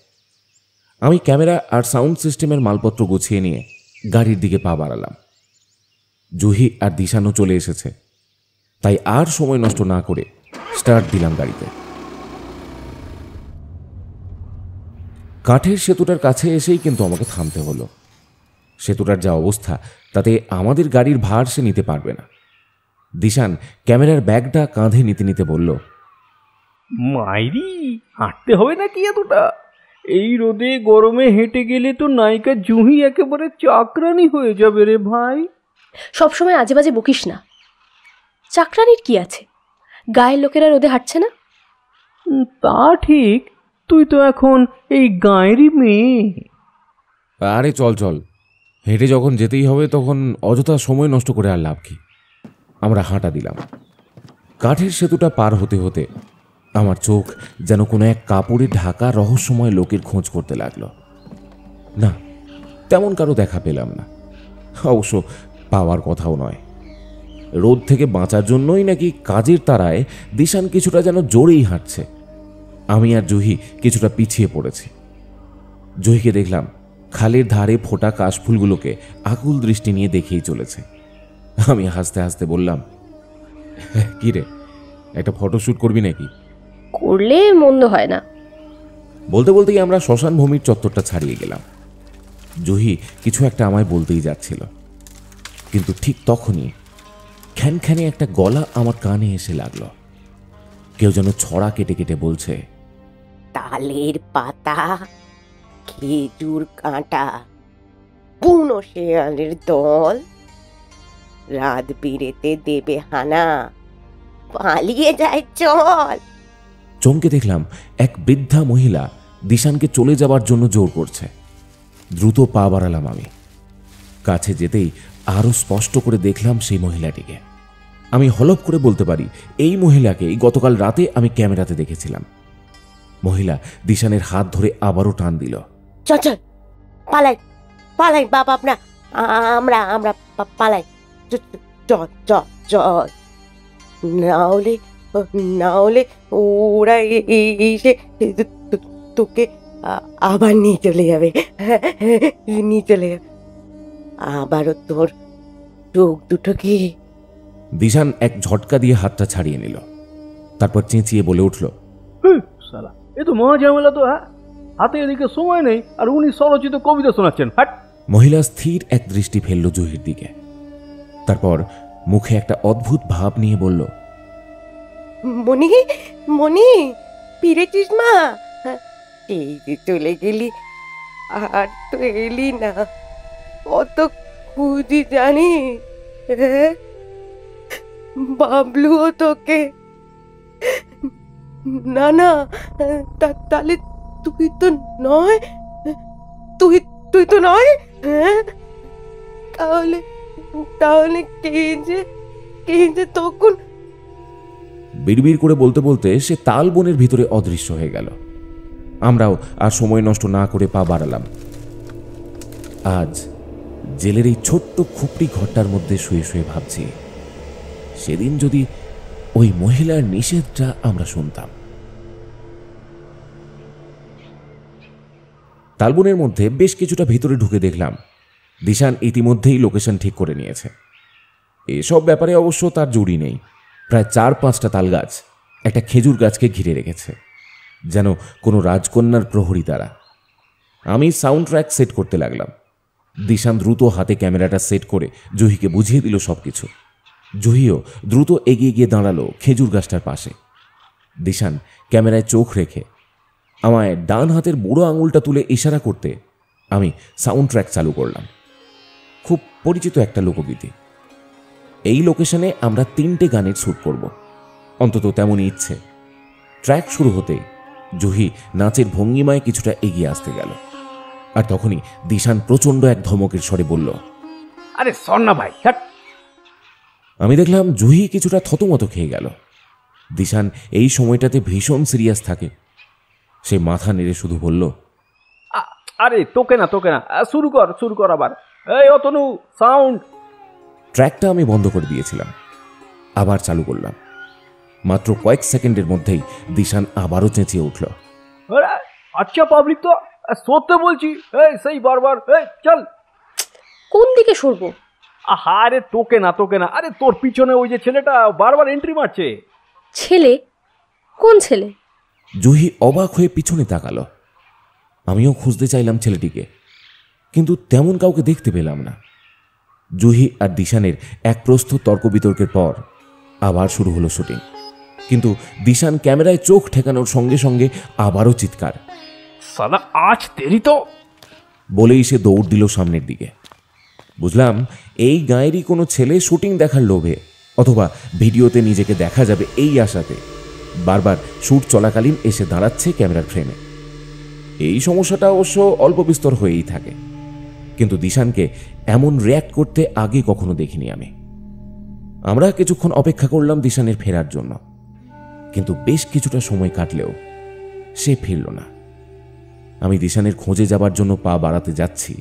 আমি ক্যামেরা আর সাউন্ড সিস্টেমের মালপত্র গুছিয়ে নিয়ে গাড়ির দিকে পা বাড়ালাম। জুহি আর দিশানও চলে এসেছে, তাই আর সময় নষ্ট না করে স্টার্ট দিলাম গাড়িতে। কাঠের সেতুটার কাছে এসেই কিন্তু আমাকে থামতে হলো। সেতুটার যা অবস্থা তাতে আমাদের গাড়ির ভার সে নিতে পারবে না। দিশান ক্যামেরার ব্যাগটা কাঁধে নিতে নিতে বলল, মাইরি, হাঁটতে হবে নাকি এতটা? এই রোদে গরমে হেঁটে গেলে তো নায়িকা জুহি একেবারে চাকরানি হয়ে যাবে রে ভাই। সবসময় আজে বাজে বকিস না। চাকরানির কি আছে? গায়ের লোকেরা রোদে হাঁটছে না? তা ঠিক, তুই তো এখন এই গাঁয়েরই মেয়ে। আরে চল চল, হেঁটে যখন যেতেই হবে তখন অযথা সময় নষ্ট করে আর লাভ কি। আমরা হাঁটা দিলাম। কাঠের সেতুটা পার হতে হতে আমার চোখ যেন কোনো এক কাপড়ে ঢাকা রহস্যময় লোকের খোঁজ করতে লাগলো। না, তেমন কারো দেখা পেলাম না। অবশ্য পাওয়ার কথাও নয়। রোদ থেকে বাঁচার জন্যই নাকি কাজের তাড়ায় দিশান কিছুটা যেন জোরেই হাঁটছে। আমি আর জুহি কিছুটা পিছিয়ে পড়েছি। জুহিকে দেখলাম খালের ধারে ফোটা কাশফুলগুলোকে আকুল দৃষ্টি নিয়ে দেখেই চলেছে। আমি হাসতে হাসতে বললাম, কি রে, একটা ফটোশ্যুট করবি নাকি? করলে মন্দ হয় না। বলতে বলতেই আমরা শ্মশান ভূমির চত্বরটা ছাড়িয়ে গেলাম। জুহি কিছু একটা আমায় বলতেই যাচ্ছিল, কিন্তু ঠিক তখনই খ্যানখ্যানে একটা গলা আমার কানে এসে লাগলো। কেউ যেন ছড়া কেটে কেটে বলছে, তালের পাতা, খেজুর কাঁটা, বুনো শেয়ালের দল, রাত বিরেতে দেবে হানা, পালিয়ে যায় চল। চমকে দেখলাম এক বৃদ্ধা মহিলা দিশানকে চলে যাবার জন্য জোর করছে। দ্রুত পা বাড়ালাম আমি। কাছে যেতেই আরো স্পষ্ট করে দেখলাম সেই মহিলাটিকে। আমি হলপ করে বলতে পারি এই মহিলাকেই গতকাল রাতে আমি ক্যামেরাতে দেখেছিলাম। মহিলা দিশানের হাত ধরে আবারও টান দিল। চল চল, পালাই পালাই বাবা, আমরা আমরা পালাই। চল চল চল, না হলে ওরা এসে তোকে আবার নিয়ে চলে যাবে, নিয়ে চলে যাবে। আবারও তোর চোখ দুটো কি। দিশান এক ঝটকা দিয়ে হাতটা ছাড়িয়ে নিল, তারপর চেঁচিয়ে বলে উঠল, শালা এ তো মহা ঝামেলা তো। হ্যাঁ, হাতে এদিকে সময় নেই আর উনি স্বরচিত কবিতা শোনাচ্ছেন। হাট! মহিলা স্থির এক দৃষ্টি ফেলল জহির দিকে, তারপর মুখে একটা অদ্ভুত ভাব নিয়ে বলল, মনি মনি ফিরেছিস মা? এই যে চলে গেলি, আর তো এলি না, কত খুঁজি জানি। বাবলুও তোকে। না না, তাহলে তুই তো নয়, তুই তো নয়। হ্যাঁ, তাহলে কে যে তখন। বিড়বিড় করে বলতে বলতে সে তাল বনের ভিতরে অদৃশ্য হয়ে গেল। আমরাও আর সময় নষ্ট না করে পা বাড়ালাম। আজ জেলের এই ছোট্ট খুপড়ি ঘরটার মধ্যে শুয়ে শুয়ে ভাবছি, সেদিন যদি ওই মহিলার নিষেধটা আমরা শুনতাম। তালবনের মধ্যে বেশ কিছুটা ভিতরে ঢুকে দেখলাম দিশান ইতিমধ্যেই লোকেশন ঠিক করে নিয়েছে। এসব ব্যাপারে অবশ্য তার জুড়ি নেই। প্রায় 4-5টা তাল গাছ একটা খেজুর গাছকে ঘিরে রেখেছে, যেন কোনো রাজকন্যার প্রহরী তারা। আমি সাউন্ড ট্র্যাক সেট করতে লাগলাম। দিশান দ্রুত হাতে ক্যামেরাটা সেট করে জহিকে বুঝিয়ে দিল সবকিছু। জহিও দ্রুত এগিয়ে গিয়ে দাঁড়ালো খেজুর গাছটার পাশে। দিশান ক্যামেরায় চোখ রেখে আমায় ডান হাতের বুড়ো আঙুলটা তুলে ইশারা করতে আমি সাউন্ড ট্র্যাক চালু করলাম। খুব পরিচিত একটা লোকগীতি। এই লোকেশনে আমরা 3টে গানের শ্যুট করব, অন্তত তেমনই ইচ্ছে। ট্র্যাক শুরু হতেই জহি নাচের ভঙ্গিমায় কিছুটা এগিয়ে আসতে গেল, আর তখনই দিশান প্রচণ্ড এক ধমকের স্বরে বলল, আরে সর না ভাই। আমি দেখলাম জহি কিছুটা থতমত খেয়ে গেল। দিশান এই সময়টাতে ভীষণ সিরিয়াস থাকে। সে মাথা নেড়ে শুধু বলল, আরে তোকে না শুরু কর আবার। এই অতনু, সাউন্ড। ট্র্যাকটা আমি বন্ধ করে দিয়েছিলাম, আবার চালু করলাম। মাত্র কয়েক সেকেন্ডের মধ্যেই দিশান আবারও চেঁচিয়ে উঠল, আচ্ছা পাবলিক তো সত্যি বলছি, এই সেই বারবার চল। কোন দিকে সরবো? আরে তোকে না, আরে তোর পিছনে ওই যে ছেলেটা বারবার এন্ট্রি মারছে। ছেলে? কোন ছেলে? জহি অবাক হয়ে পিছনে তাকালো। আমিও খুঁজতে চাইলাম ছেলেটিকে, কিন্তু তেমন কাউকে দেখতে পেলাম না। জহি আর দিশানের এক প্রস্থ তর্ক বিতর্কের পর আবার শুরু হলো শুটিং, কিন্তু দিশান ক্যামেরায় চোখ ঠেকানোর সঙ্গে সঙ্গে আবারও চিৎকার, সালা আজ তেরি তো, বলেই সে দৌড় দিল সামনের দিকে। বুঝলাম এই গাঁয়েরই কোনো ছেলে শুটিং দেখার লোভে অথবা ভিডিওতে নিজেকে দেখা যাবে এই আশাতে বারবার শ্যুট চলাকালীন এসে দাঁড়াচ্ছে ক্যামেরার ফ্রেমে। এই সমস্যাটা অবশ্য অল্প বিস্তর হয়েই থাকে, কিন্তু দিশানকে এমন রিয়্যাক্ট করতে আগে কখনো দেখিনি আমি। আমরা কিছুক্ষণ অপেক্ষা করলাম দিশানের ফেরার জন্য, কিন্তু বেশ কিছুটা সময় কাটলেও সে ফিরল না। আমি দিশানের খোঁজে যাবার জন্য পা বাড়াতে যাচ্ছি,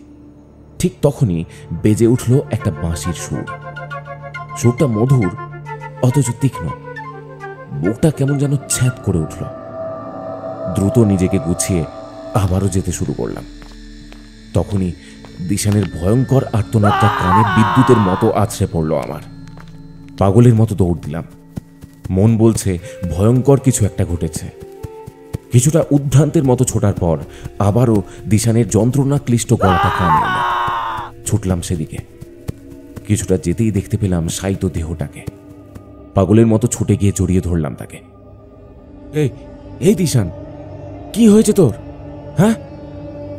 ঠিক তখনই বেজে উঠল একটা বাঁশির সুর। সুরটা মধুর অথচ তীক্ষ্ণ। বুকটা কেমন যেন ছ্যাঁত করে উঠল। দ্রুত নিজেকে গুছিয়ে আবারও যেতে শুরু করলাম। তখনই দিশানের ভয়ঙ্কর আর্তনাদটা কানে বিদ্যুতের মতো আছড়ে পড়ল আমার। পাগলের মতো দৌড় দিলাম। মন বলছে ভয়ঙ্কর কিছু একটা ঘটেছে। কিছুটা উদ্ভ্রান্তের মতো ছোটার পর আবারও দিশানের যন্ত্রণা ক্লিষ্ট গলাটা কানে এলো। ছুটলাম সেদিকে। কিছুটা যেতেই দেখতে পেলাম শায়িত দেহটাকে। পাগলের মতো ছুটে গিয়ে জড়িয়ে ধরলাম তাকে। এই দিশান, কি হয়েছে তোর? হ্যাঁ?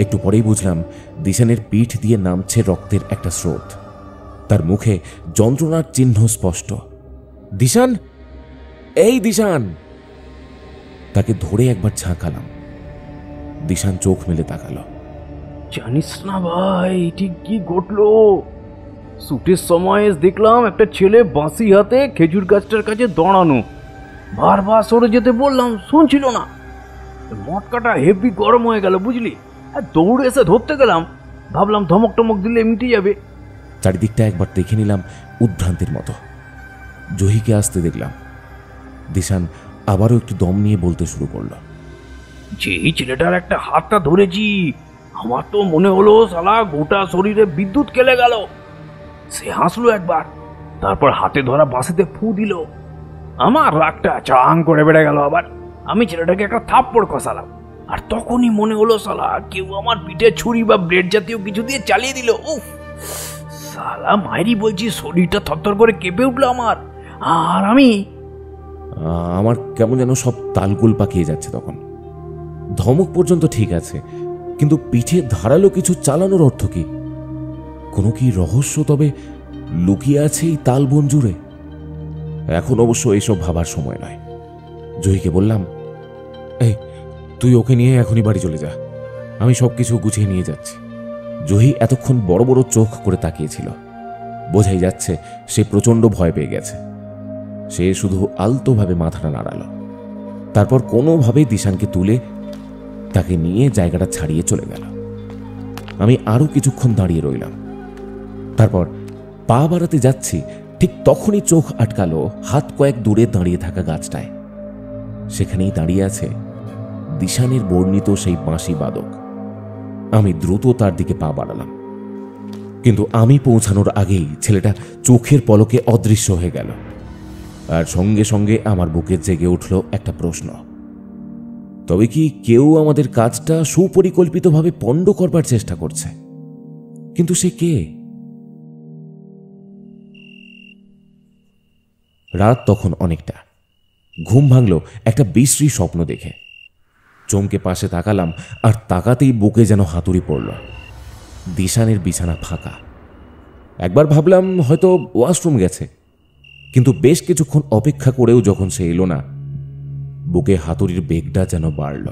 একটু পরেই বুঝলাম দিশানের পিঠ দিয়ে নামছে রক্তের একটা স্রোত। তার মুখে যন্ত্রণার চিহ্ন স্পষ্ট। দিশান, এই দিশান! তাকে ধরে একবার ঝাঁকালাম। দিশান চোখ মেলে তাকালো। জানিস না ভাই ঠিক কি ঘটলো? শুটের সময় দেখলাম একটা ছেলে বাঁশি হাতে খেজুর গাছটার কাছে দাঁড়ানো। বারবার সরে যেতে বললাম, শুনছিল না। মটকাটা হেভি গরম হয়ে গেল বুঝলি। আর দৌড়ে এসে ধরতে গেলাম, ভাবলাম ধমক টমক দিলে মিটে যাবে। চারিদিকটা একবার দেখে নিলাম উদ্ভ্রান্তির মতো। জহিকে আসতে দেখলাম। দিশান আবারও একটু দম নিয়ে বলতে শুরু করলো, যেই ছেলেটার একটা হাতটা ধরেছি, আমার তো মনে হলো শালা গোটা শরীরে বিদ্যুৎ কেলে গেল। সে হাসলো একবার, তারপর হাতে ধরা বাঁশিতে ফু দিল। আমার রাগটা চাং করে বেড়ে গেল। আবার আমি ছেলেটাকে একটা থাপ্পড় কষালাম, আর তখনই মনে হলো শালা কেউ আমার পিঠে ছুরি বা ব্লেড জাতীয় কিছু দিয়ে চালিয়ে দিল। উফ শালা মায়েরই বলছি, শরীরটা থরথর করে কেঁপে উঠলো আমার। আর আমার কেমন যেন সব তালগুল পাকিয়ে যাচ্ছে তখন। ধমক পর্যন্ত ঠিক আছে, কিন্তু পিঠে ধারালো কিছু চালানোর অর্থ কি? কোনো কি রহস্য তবে লুকিয়ে আছে এই তালবন জুড়ে? এখন অবশ্য এইসব ভাবার সময় নয়। জহিকে বললাম, এই তুই ওকে নিয়ে এখনই বাড়ি চলে যা, আমি সবকিছু গুছিয়ে নিয়ে যাচ্ছি। জহি এতক্ষণ বড় বড় চোখ করে তাকিয়েছিল। বোঝাই যাচ্ছে সে প্রচণ্ড ভয় পেয়ে গেছে। সে শুধু আলতোভাবে মাথাটা নাড়ালো, তারপর কোনোভাবে দিশানকে তুলে তাকে নিয়ে জায়গাটা ছাড়িয়ে চলে গেল। আমি আরো কিছুক্ষণ দাঁড়িয়ে রইলাম। তারপর পা বাড়াতে যাচ্ছি, ঠিক তখনই চোখ আটকালো হাত কয়েক দূরে দাঁড়িয়ে থাকা গাছটায়। সেখানেই দাঁড়িয়ে আছে দিশানের বর্ণিত সেই বাঁশি বাদক। আমি দ্রুত তার দিকে পা বাড়ালাম, কিন্তু আমি পৌঁছানোর আগেই ছেলেটা চোখের পলকে অদৃশ্য হয়ে গেল। আর সঙ্গে সঙ্গে আমার বুকে জেগে উঠল একটা প্রশ্ন, তবে কি কেউ আমাদের কাজটা সুপরিকল্পিতভাবে পণ্ড করবার চেষ্টা করছে? কিন্তু সে কে? রাত তখন অনেকটা। ঘুম ভাঙল একটা বিশ্রী স্বপ্ন দেখে। চমকে পাশে তাকালাম, আর তাকাতেই বুকে যেন হাতুড়ি পড়ল। দিশানের বিছানা ফাঁকা। একবার ভাবলাম হয়তো ওয়াশরুম গেছে, কিন্তু বেশ কিছুক্ষণ অপেক্ষা করেও যখন সে এলো না, বুকে হাতুড়ির বেগটা যেন বাড়ল।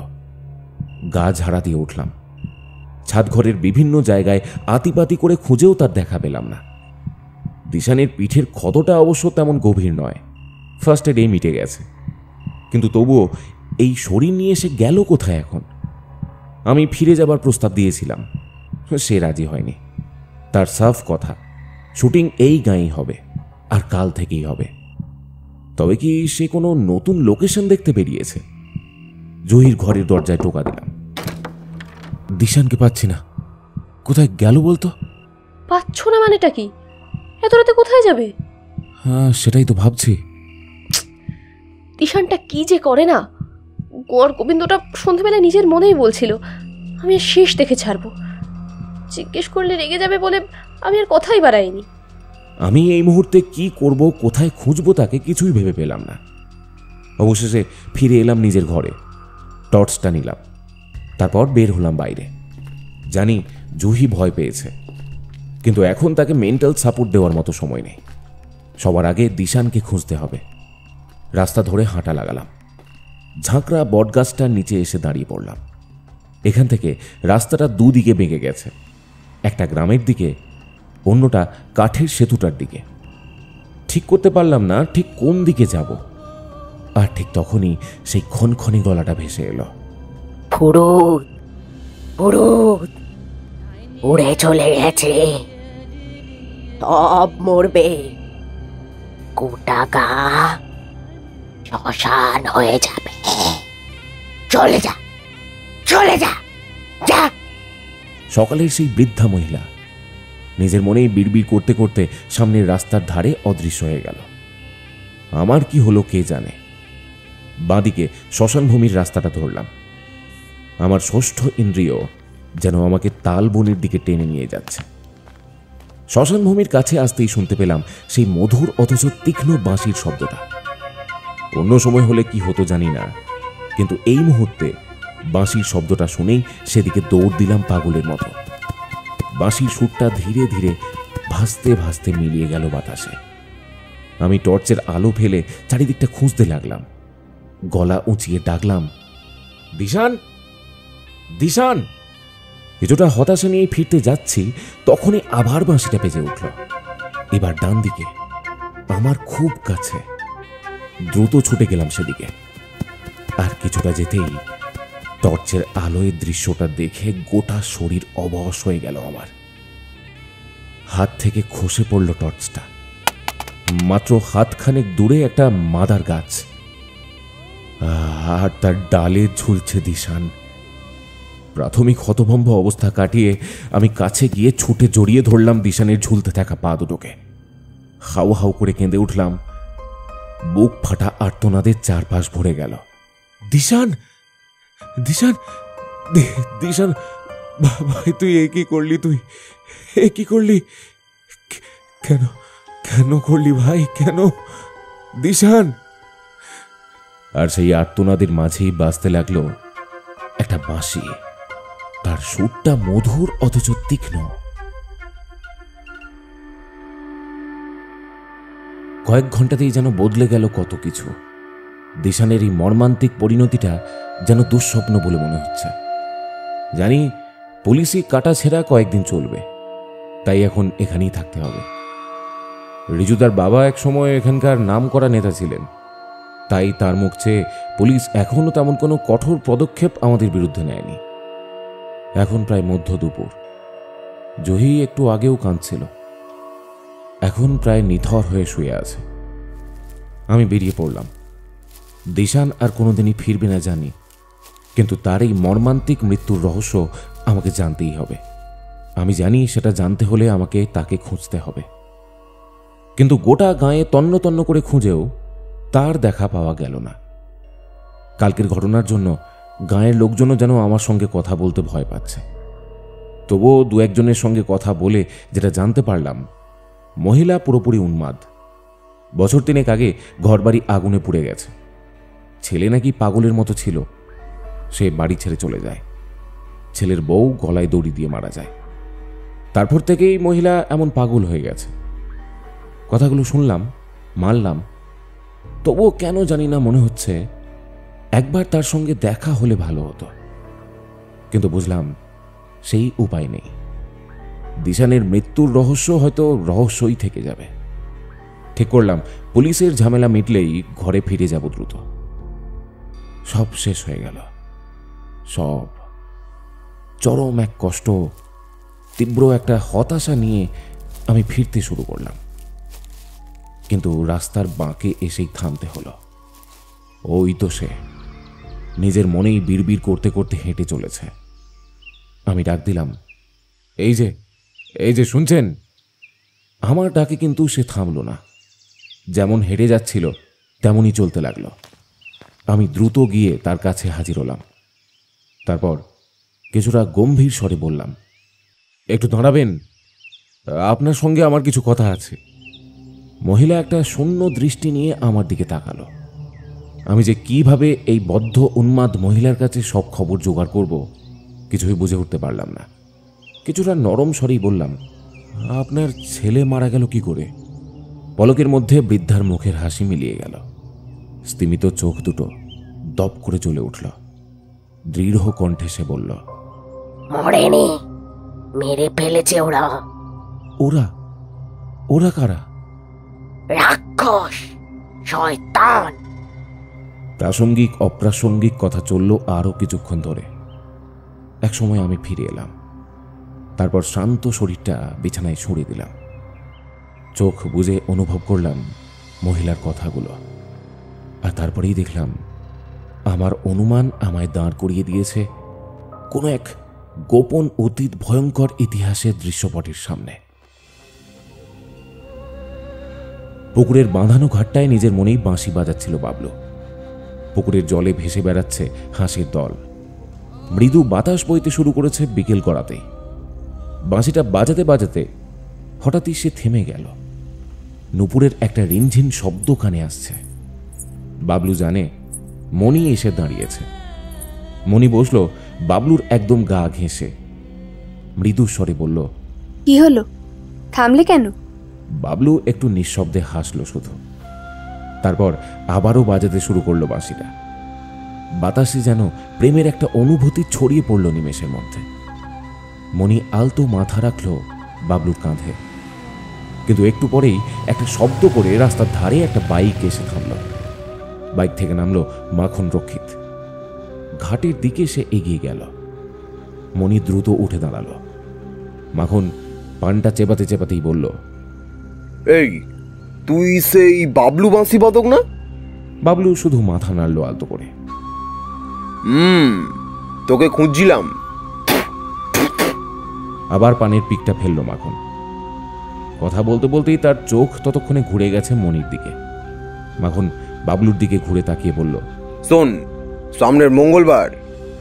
গা ঝাড়া দিয়ে উঠলাম। ছাদঘরের বিভিন্ন জায়গায় আতিপাতি করে খুঁজেও তার দেখা পেলাম না। দিশানের পিঠের ক্ষতটা অবশ্য তেমন গভীর নয়, ফার্স্ট এডেই মিটে গেছে, কিন্তু তবুও এই শরীর নিয়ে সে গেল কোথায় এখন? আমি ফিরে যাবার প্রস্তাব দিয়েছিলাম, সে রাজি হয়নি। তার সাফ কথা, শুটিং এই গাঁয়েই হবে, আর কাল থেকেই হবে। তবে কি সে কোনো নতুন লোকেশন দেখতে বেরিয়েছে? জহির ঘরের দরজায় টোকা দিলাম। দিশানকে পাচ্ছি না, কোথায় গেল বলতো? পাচ্ছ না মানেটা কি? এত রাতে কোথায় যাবে? হ্যাঁ, সেটাই তো ভাবছি। দিশানটা কি যে করে না। গড় গোবিন্দটা সন্ধ্যাবেলায় নিজের মনেই বলছিল, আমি আর শেষ দেখে ছাড়বো। জিজ্ঞেস করলে রেগে যাবে বলে আমি আর কথাই বাড়াইনি। আমি এই মুহূর্তে কি করব, কোথায় খুঁজবো তাকে কিছুই ভেবে পেলাম না। অবশেষে ফিরে এলাম নিজের ঘরে। টর্চটা নিলাম, তারপর বের হলাম বাইরে। জানি জুহি ভয় পেয়েছে, কিন্তু এখন তাকে মেন্টাল সাপোর্ট দেওয়ার মতো সময় নেই। সবার আগে দিশানকে খুঁজতে হবে। রাস্তা ধরে হাঁটা লাগালাম। ঝাঁকড়া বটগাছটার নিচে এসে দাঁড়িয়ে পড়লাম। এখান থেকে রাস্তাটা দুদিকে বেঁকে গেছে, একটা গ্রামের দিকে, অন্যটা কাঠের সেতুটার দিকে। ঠিক করতে পারলাম না ঠিক কোন দিকে যাব। আর ঠিক তখনই সেই খনখনি গলাটা ভেসে এলো, ফুরুত ফুরুত উড়ে চলে গেছে, সব মরবে, গোটা গা শ্মশান হয়ে যাবে, চলে যা চলে যা যা। সকালের সেই বৃদ্ধা মহিলা নিজের মনেই বিড়বিড় করতে করতে সামনের রাস্তার ধারে অদৃশ্য হয়ে গেল। আমার কি হলো কে জানে। বাঁদিকে শ্মশানভূমির রাস্তাটা ধরলাম। আমার ষষ্ঠ ইন্দ্রিয় যেন আমাকে তালবনের দিকে টেনে নিয়ে যাচ্ছে। শ্মশানভূমির কাছে আসতেই শুনতে পেলাম সেই মধুর অথচ তীক্ষ্ণ বাঁশির শব্দটা। অন্য সময় হলে কি হতো জানি না, কিন্তু এই মুহূর্তে বাঁশির শব্দটা শুনেই সেদিকে দৌড় দিলাম পাগলের মতো। বাঁশির সুরটা ধীরে ধীরে ভাসতে ভাসতে মিলিয়ে গেল বাতাসে। আমি টর্চের আলো ফেলে চারিদিকটা খুঁজতে লাগলাম। গলা উঁচিয়ে ডাকলাম, দিশান দিশান। কিছুটা হতাশা নিয়ে ফিরতে যাচ্ছি, তখনই আবার বাঁশিটা বেজে উঠল। এবার ডান দিকে, আমার খুব কাছে। দ্রুত ছুটে গেলাম সেদিকে। আর কিছুটা যেতেই টর্চের আলোয় দৃশ্যটা দেখে গোটা শরীর অবশ হয়ে গেল আমার। হাত থেকে খসে পড়ল টর্চটা। মাত্র হাতখানেক দূরে একটা মাদার গাছ, আর তার ডালে ঝুলছে দিশান। প্রাথমিক হতভম্ব অবস্থা কাটিয়ে আমি কাছে গিয়ে ছুটে জড়িয়ে ধরলাম দিশানের ঝুলতে থাকা পা দুটোকে। হাউ হাউ করে কেঁদে উঠলাম। বুক ফাটা আর্তনাদের চারপাশ ভরে গেল। দিশান, দিশান, দিশান, ভাই তুই এ কি করলি? তুই এ কি করলি? কেন কেন করলি ভাই, কেন? দিশান! আর সেই আর্তনাদের মাঝেই বাজতে লাগলো একটা বাঁশি। তার সুরটা মধুর অথচ তীক্ষ্ণ। কয়েক ঘন্টাতেই যেন বদলে গেল কত কিছু। দিশানের এই মর্মান্তিক পরিণতিটা যেন দুঃস্বপ্ন বলে মনে হচ্ছে। জানি পুলিশি কাটা ছেঁড়া কয়েকদিন চলবে, তাই এখন এখানেই থাকতে হবে। রিজুদার বাবা এক সময় এখানকার নামকরা নেতা ছিলেন, তাই তার মুখ চেয়ে পুলিশ এখনো তেমন কোনো কঠোর পদক্ষেপ আমাদের বিরুদ্ধে নেয়নি। এখন প্রায় মধ্য দুপুর। জহি একটু আগেও কাঁদছিল, এখন প্রায় নিথর হয়ে শুয়ে আছে। আমি বেরিয়ে পড়লাম। দিশান আর কোনোদিনই ফিরবে না জানি, কিন্তু তার এই মর্মান্তিক মৃত্যুর রহস্য আমাকে জানতেই হবে। আমি জানি সেটা জানতে হলে আমাকে তাকে খুঁজতে হবে। কিন্তু গোটা গায়ে তন্ন তন্ন করে খুঁজেও তার দেখা পাওয়া গেল না। কালকের ঘটনার জন্য গাঁয়ের লোকজনও যেন আমার সঙ্গে কথা বলতে ভয় পাচ্ছে। তবুও দু একজনের সঙ্গে কথা বলে যেটা জানতে পারলাম, মহিলা পুরোপুরি উন্মাদ। বছর 3 আগে ঘরবাড়ি আগুনে পুড়ে গেছে। ছেলে নাকি পাগলের মতো ছিল, সে বাড়ি ছেড়ে চলে যায়। ছেলের বউ গলায় দড়ি দিয়ে মারা যায়। তারপর থেকেই মহিলা এমন পাগল হয়ে গেছে। কথাগুলো শুনলাম, মানলাম, তবুও কেন জানি না মনে হচ্ছে একবার তার সঙ্গে দেখা হলে ভালো হতো। কিন্তু বুঝলাম সেই উপায় নেই। দিশানের মৃত্যুর রহস্য হয়তো রহস্যই থেকে যাবে। ঠিক করলাম পুলিশের ঝামেলা মিটলেই ঘরে ফিরে যাব দ্রুত। সব শেষ হয়ে গেল, সব। চরম এক কষ্ট, তীব্র একটা হতাশা নিয়ে আমি ফিরতে শুরু করলাম। কিন্তু রাস্তার বাঁকে এসেই থামতে হলো। ওই তো সে নিজের মনেই বিড়বিড় করতে করতে হেঁটে চলেছে। আমি ডাক দিলাম, এই যে, এই যে, শুনছেন? আমার ডাকে কিন্তু সে থামল না। যেমন হেঁটে যাচ্ছিল তেমনই চলতে লাগলো। আমি দ্রুত গিয়ে তার কাছে হাজির হলাম। তারপর কিছুটা গম্ভীর স্বরে বললাম, একটু দাঁড়াবেন, আপনার সঙ্গে আমার কিছু কথা আছে। মহিলা একটা শূন্য দৃষ্টি নিয়ে আমার দিকে তাকালো। আমি যে কিভাবে এই বদ্ধ উন্মাদ মহিলার কাছে সব খবর জোগাড় করব কিছুই বুঝে উঠতে পারলাম না। কিছুটা নরম স্বরেই বললাম, আপনার ছেলে মারা গেল কি করে? পলকের মধ্যে বৃদ্ধার মুখের হাসি মিলিয়ে গেল। স্তিমিত চোখ দুটো দপ করে জ্বলে উঠল। দৃঢ় কণ্ঠে সে বলল, মরেনি, মেরে ফেলেছে ওরা। ওরা? ওরা কারা? রাক্ষস, শয়তান। প্রাসঙ্গিক অপ্রাসঙ্গিক কথা চলল আরও কিছুক্ষণ ধরে। একসময় আমি ফিরে এলাম। তারপর শান্ত শরীরটা বিছানায় ছড়িয়ে দিলাম। চোখ বুজে অনুভব করলাম মহিলার কথাগুলো। আর তারপরেই দেখলাম আমার অনুমান আমায় দাঁড় করিয়ে দিয়েছে কোনো এক গোপন অতীত ভয়ঙ্কর ইতিহাসের দৃশ্যপটের সামনে। পুকুরের বাঁধানো ঘাটটায় নিজের মনেই বাঁশি বাজাচ্ছিল বাবলু। পুকুরের জলে ভেসে বেড়াচ্ছে হাঁসের দল। মৃদু বাতাস বইতে শুরু করেছে বিকেল গড়াতেই। বাঁশিটা বাজাতে বাজাতে হঠাৎই সে থেমে গেল। নুপুরের একটা রিনঝিন শব্দ কানে আসছে। বাবলু জানে মণি এসে দাঁড়িয়েছে। মণি বসল বাবলুর একদম গা ঘেঁষে। মৃদু স্বরে বলল, কি হলো, থামলে কেন? বাবলু একটু নিঃশব্দে হাসল শুধু। তারপর আবারও বাজাতে শুরু করলো বাঁশিটা। বাতাসে যেন প্রেমের একটা অনুভূতি ছড়িয়ে পড়ল নিমেষের মধ্যে। মণি আলতো মাথা রাখল বাবলুর কাঁধে। কিন্তু একটু পরেই একটা শব্দ করে রাস্তার ধারে একটা বাইক এসে থামল। বাইক থেকে নামলো মাখন রক্ষিত। ঘাটের দিকে সে এগিয়ে গেল। মণি দ্রুত উঠে দাঁড়ালো। মাখন পানটা চেপাতে চেপাতেই বলল, এই তুই সেই বাবলু বাঁশি বাদক না? বাবলু শুধু মাথা নাড়ল আলতো করে। তোকে খুঁজছিলাম। আবার পানের পিকটা ফেলল মাখন। কথা বলতে বলতেই তার চোখ ততক্ষণে ঘুরে গেছে মনির দিকে। মাখন বাবলুর দিকে ঘুরে তাকিয়ে বলল, শোন, সামনের মঙ্গলবার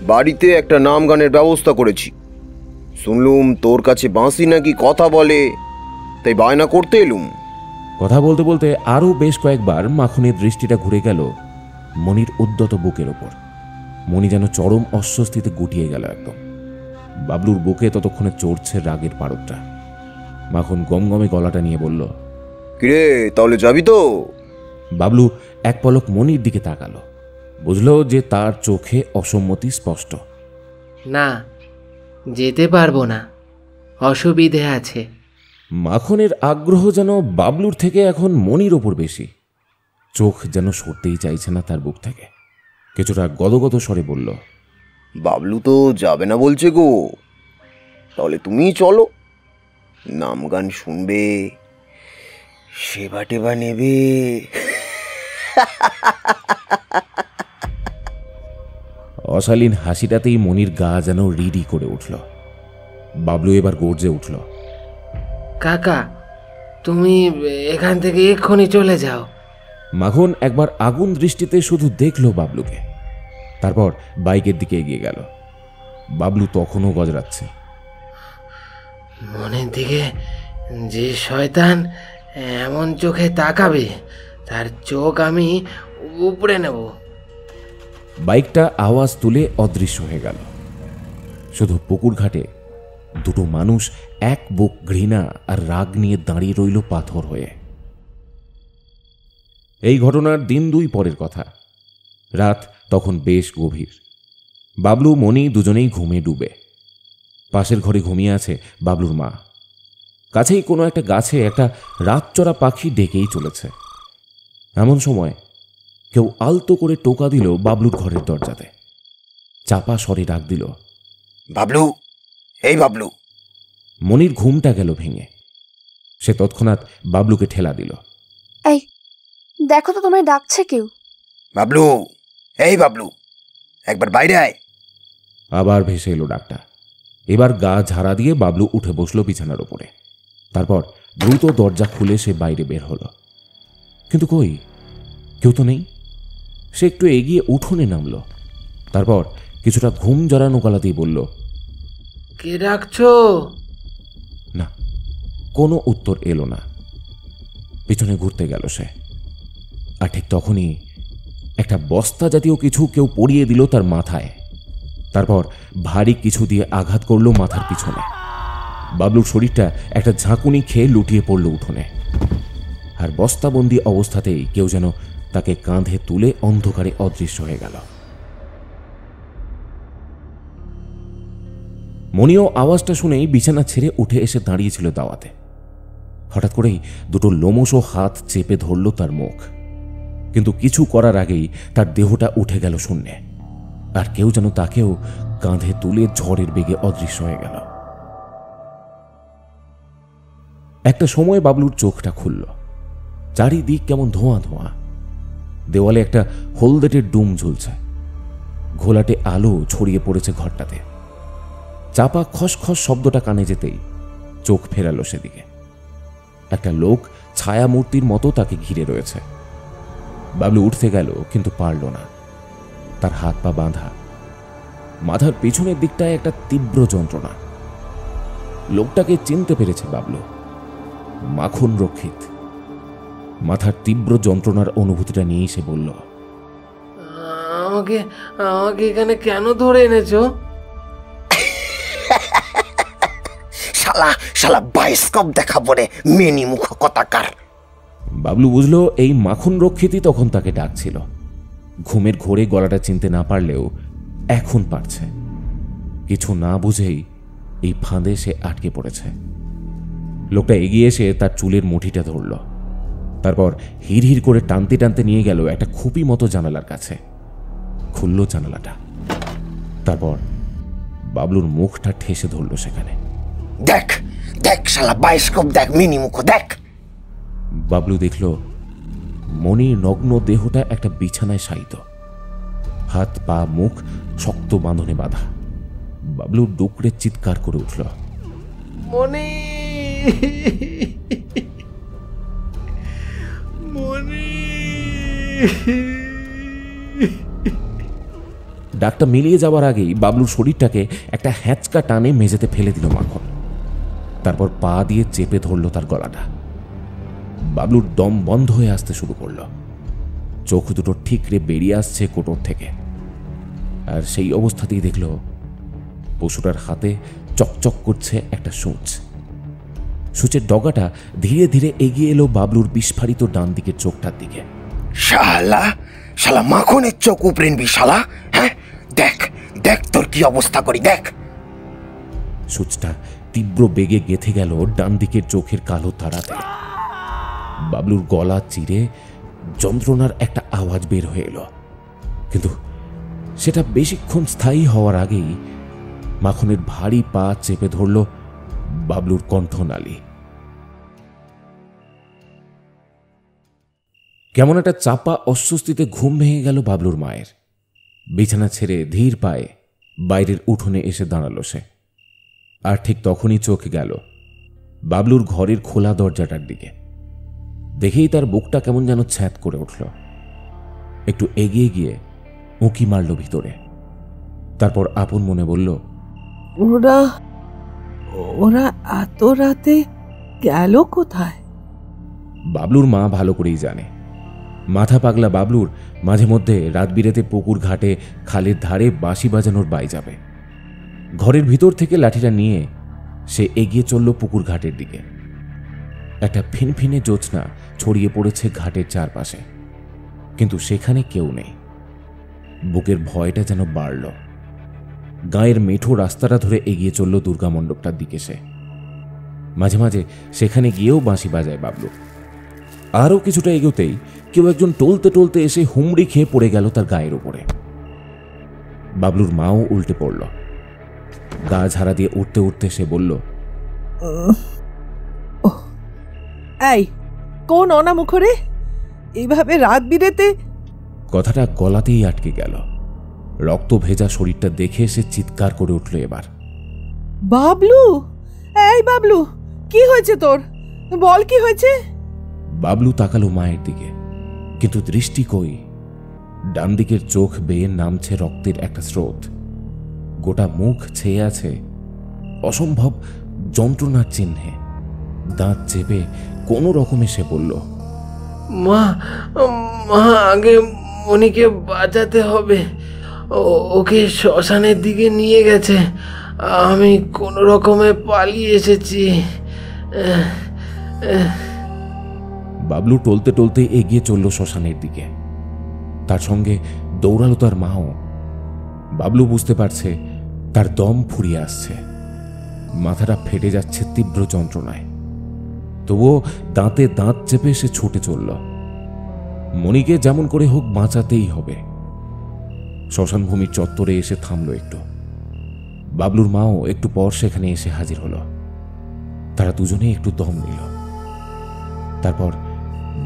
বাড়িতে একটা নাম গানের ব্যবস্থা করেছি। শুনলুম তোর কাছে বাঁশি নাকি কথা বলে, তাই বায়না করতে এলুম। কথা বলতে বলতে আরও বেশ কয়েকবার মাখনের দৃষ্টিটা ঘুরে গেল মনির উদ্যত বুকের ওপর। মনি যেন চরম অস্বস্তিতে গুটিয়ে গেল একদম। বাবলুর বুকে ততক্ষণে চড়ছে রাগের পারদটা। মাখন গমগমে গলাটা নিয়ে বলল, কিরে, তাহলে যাবি তো? বাবলু এক পলক মনির দিকে তাকালো। বুঝল যে তার চোখে অসম্মতি স্পষ্ট। না, যেতে পারবো না, অসুবিধে আছে। মাখনের আগ্রহ যেন বাবলুর থেকে এখন মনির ওপর বেশি। চোখ যেন সরতেই চাইছে না তার বুক থেকে। কিছুটা গদগদ স্বরে বলল, বাবলু তো যাবে না বলছে গো। তাহলে তুমি চলো, নাম গান শুনবে, সেবা টেবা নেবে। অশালীন হাসিটাতেই মনির গা যেন রিডি করে উঠল। বাবলু এবার গর্জে উঠল, কাকা, তুমি এখান থেকে এক্ষুনি চলে যাও। মাখন একবার আগুন দৃষ্টিতে শুধু দেখল বাবলুকে, তারপর বাইকের দিকে এগিয়ে গেল। বাবলু তখনও গজরাচ্ছে। মনের দিকে যে শয়তান এমন চোখে তাকাবে, তার চোখ আমি উপড়ে নেব। বাইকটা আওয়াজ তুলে অদৃশ্য হয়ে গেল। শুধু পুকুর ঘাটে দুটো মানুষ এক বুক ঘৃণা আর রাগ নিয়ে দাঁড়িয়ে রইল পাথর হয়ে। এই ঘটনার দিন দুই পরের কথা। রাত তখন বেশ গভীর। বাবলু মনি দুজনেই ঘুমে ডুবে। পাশের ঘরে ঘুমিয়ে আছে বাবলুর মা। কাছেই কোনো একটা গাছে একটা রাতচরা পাখি ডেকেই চলেছে। এমন সময় কেউ আলতো করে টোকা দিল বাবলুর ঘরের দরজাতে। চাপা স্বরে ডাক দিল, বাবলু, এই বাবলু। মনির ঘুমটা গেল ভেঙে। সে তৎক্ষণাৎ বাবলুকে ঠেলা দিল। এই দেখো তো, তোমায় ডাকছে কেউ। বাবলু, এই বাবলু, একবার বাইরে আয়। আবার ভেসে এলো ডাকটা। এবার গা ঝাড়া দিয়ে বাবলু উঠে বসলো বিছানার ওপরে। তারপর দ্রুত দরজা খুলে সে বাইরে বের হলো। কিন্তু কই, কেউ তো নেই। সে একটু এগিয়ে উঠোনে নামলো। তারপর কিছুটা ঘুম জড়ানো গলাতেই বলল, কে ডাকছো? না, কোনো উত্তর এলো না। পিছনে ঘুরতে গেল সে। আর ঠিক তখনই একটা বস্তা জাতীয় কিছু কেউ পরিয়ে দিল তার মাথায়। তারপর ভারী কিছু দিয়ে আঘাত করলো মাথার পিছনে। বাবলুর শরীরটা একটা ঝাঁকুনি খেয়ে লুটিয়ে পড়ল উঠোনে। আর বস্তাবন্দি অবস্থাতেই কেউ যেন তাকে কাঁধে তুলে অন্ধকারে অদৃশ্য হয়ে গেল। মনিও আওয়াজটা শুনেই বিছানা ছেড়ে উঠে এসে দাঁড়িয়েছিল দাওয়াতে। হঠাৎ করেই দুটো লোমশ হাত চেপে ধরল তার মুখ। কিন্তু কিছু করার আগেই তার দেহটা উঠে গেল শূন্যে। আর কেউ যেন তাকেও কাঁধে তুলে ঝড়ের বেগে অদৃশ্য হয়ে গেল। একটা সময় বাবলুর চোখটা খুলল। চারিদিক কেমন ধোঁয়া ধোঁয়া। দেওয়ালে একটা হলদেটের ডুম ঝুলছে। ঘোলাটে আলো ছড়িয়ে পড়েছে ঘরটাতে। চাপা খসখস শব্দটা কানে যেতেই চোখ ফেরালো সেদিকে। একটা লোক ছায়া মূর্তির মতো তাকে ঘিরে রয়েছে। বাবলু উঠতে গেল, কিন্তু পারল না। তার হাত পা বাঁধা। মাথার পিছনের দিকটায় একটা তীব্র যন্ত্রণা। লোকটাকে চিনতে পেরেছে বাবলু। মাখন রক্ষিত। মাথার তীব্র যন্ত্রণার অনুভূতিটা নিয়েই সে বলল, আমাকে আমাকে এখানে কেন ধরে এনেছো? শালা শালা বায়োস্কোপ দেখাবো রে, মেনি মুখ কথাকার। বাবলু বুঝলো এই মাখন রক্ষিতই তখন তাকে ডাকছিল। ঘুমের ঘোরে গলাটা চিনতে না পারলেও এখন পারছে। কিছু না বুঝেই এই ফাঁদে সে আটকে পড়েছে। লোকটা এগিয়ে এসে তার চুলের মুঠিটা ধরল। তারপর হিড়হিড় করে টানতে টানতে নিয়ে গেল একটা খুপি মতো জানালার কাছে। খুলল জানালাটা। তারপর বাবলুর মুখটা ঠেসে ধরল সেখানে। দেখ দেখ শালা বায়োস্কোপ দেখ, মিনি মুখ দেখ। বাবলু দেখল মনির নগ্ন দেহটা একটা বিছানায় শায়িত, হাত পা মুখ শক্ত বাঁধনে বাঁধা। বাবলু ডুকরে চিৎকার করে উঠল, মনি, মনি। ডাকটা মিলিয়ে যাওয়ার আগেই বাবলুর শরীরটাকে একটা হ্যাঁচকা টানে মেঝেতে ফেলে দিল মাখন। তারপর পা দিয়ে চেপে ধরল তার গলাটা। বাবলুর দম বন্ধ হয়ে আসতে শুরু করল, চোখ দুটো ঠিকরে বেরিয়ে আসছে কোটর থেকে। আর সেই অবস্থাতেই দেখল পশুটার হাতে চকচক করছে একটা সূচ। সূচের ডগাটা ধীরে ধীরে এগিয়ে এলো বাবলুর বিস্ফারিত ডান দিকের চোখটার দিকে। শালা শালা মাখনের চোখ উপরে নিবি শালা, হ্যাঁ? দেখ দেখ তোর কি অবস্থা করি দেখ। সূচটা তীব্র বেগে গেঁথে গেল ডান দিকের চোখের কালো তারাতে। বাবলুর গলা চিরে যন্ত্রণার একটা আওয়াজ বের হয়ে এলো, কিন্তু সেটা বেশিক্ষণ স্থায়ী হওয়ার আগেই মাখনের ভারী পা চেপে ধরল বাবলুর কণ্ঠনালী। কেমন একটা চাপা অস্বস্তিতে ঘুম ভেঙে গেল বাবলুর মায়ের। বিছানা ছেড়ে ধীর পায়ে বাইরের উঠোনে এসে দাঁড়ালো সে। আর ঠিক তখনই চোখ গেল বাবলুর ঘরের খোলা দরজাটার দিকে। দেখেই তার বুকটা কেমন যেন ছ্যাঁত করে উঠল। একটু এগিয়ে গিয়ে উঁকি মারল ভিতরে। তারপর আপন মনে বলল, ওরা ওরা এত রাতে গেল কোথায়? বাবলুর মা ভালো করেই জানে। মাথা পাগলা বাবলুর মাঝে মধ্যে রাত বিরেতে পুকুর ঘাটে খালের ধারে বাঁশি বাজানোর বাই যাবে। ঘরের ভিতর থেকে লাঠিটা নিয়ে সে এগিয়ে চলল পুকুর ঘাটের দিকে। একটা ফিনফিনে জ্যোৎস্না ছড়িয়ে পড়েছে ঘাটের চারপাশে, কিন্তু সেখানে কেউ নেই। বুকের ভয়টা যেন বাড়ল। গাঁয়ের মেঠো রাস্তাটা ধরে এগিয়ে চলল দুর্গা মণ্ডপটার দিকে সে। মাঝে মাঝে সেখানে গিয়েও বাঁশি বাজায় বাবলু। আরও কিছুটা এগোতেই কেউ একজন টলতে টলতে এসে হুমড়ি খেয়ে পড়ে গেল তার গায়ের উপরে। বাবলুর মাও উল্টে পড়ল। গা ঝাড়া দিয়ে উঠতে উঠতে সে বলল, এই কোন অনামুখরে এইভাবে রাত বিরেতে? কথাটা গলাতেই আটকে গেল। রক্ত ভেজা শরীরটা দেখে সে চিৎকার করে উঠল এবার। বাবলু, এই বাবলু, কি হয়েছে তোর? বল কি হয়েছে? বাবলু তাকালো মায়ের দিকে, কিন্তু দৃষ্টি কই। ডান দিকের চোখ বেয়ে নামছে রক্তের একটা স্রোত। গোটা মুখ ছেয়ে আছে অসম্ভব যন্ত্রণার চিহ্নে। দাঁত চেপে কোনো রকমে সে বলল, মা, মা, আগে মনিকে বাঁচাতে হবে। ওকে শ্মশানের দিকে নিয়ে গেছে। আমি কোনো রকমে পালিয়ে এসেছি। বাবলু টলতে টলতে এগিয়ে চলল শ্মশানের দিকে। তার সঙ্গে দৌড়ালো তার মাও। বাবলু বুঝতে পারছে তার দম ফুরিয়ে আসছে, মাথাটা ফেটে যাচ্ছে তীব্র যন্ত্রণায়। তবুও দাঁতে দাঁত চেপে সে ছুটে চলল। মনিকে যেমন করে হোক বাঁচাতেই হবে। শ্মশানভূমির চত্বরে এসে থামল একটু। বাবলুর মাও একটু পর সেখানে এসে হাজির হলো। তারা দুজনে একটু দম নিল। তারপর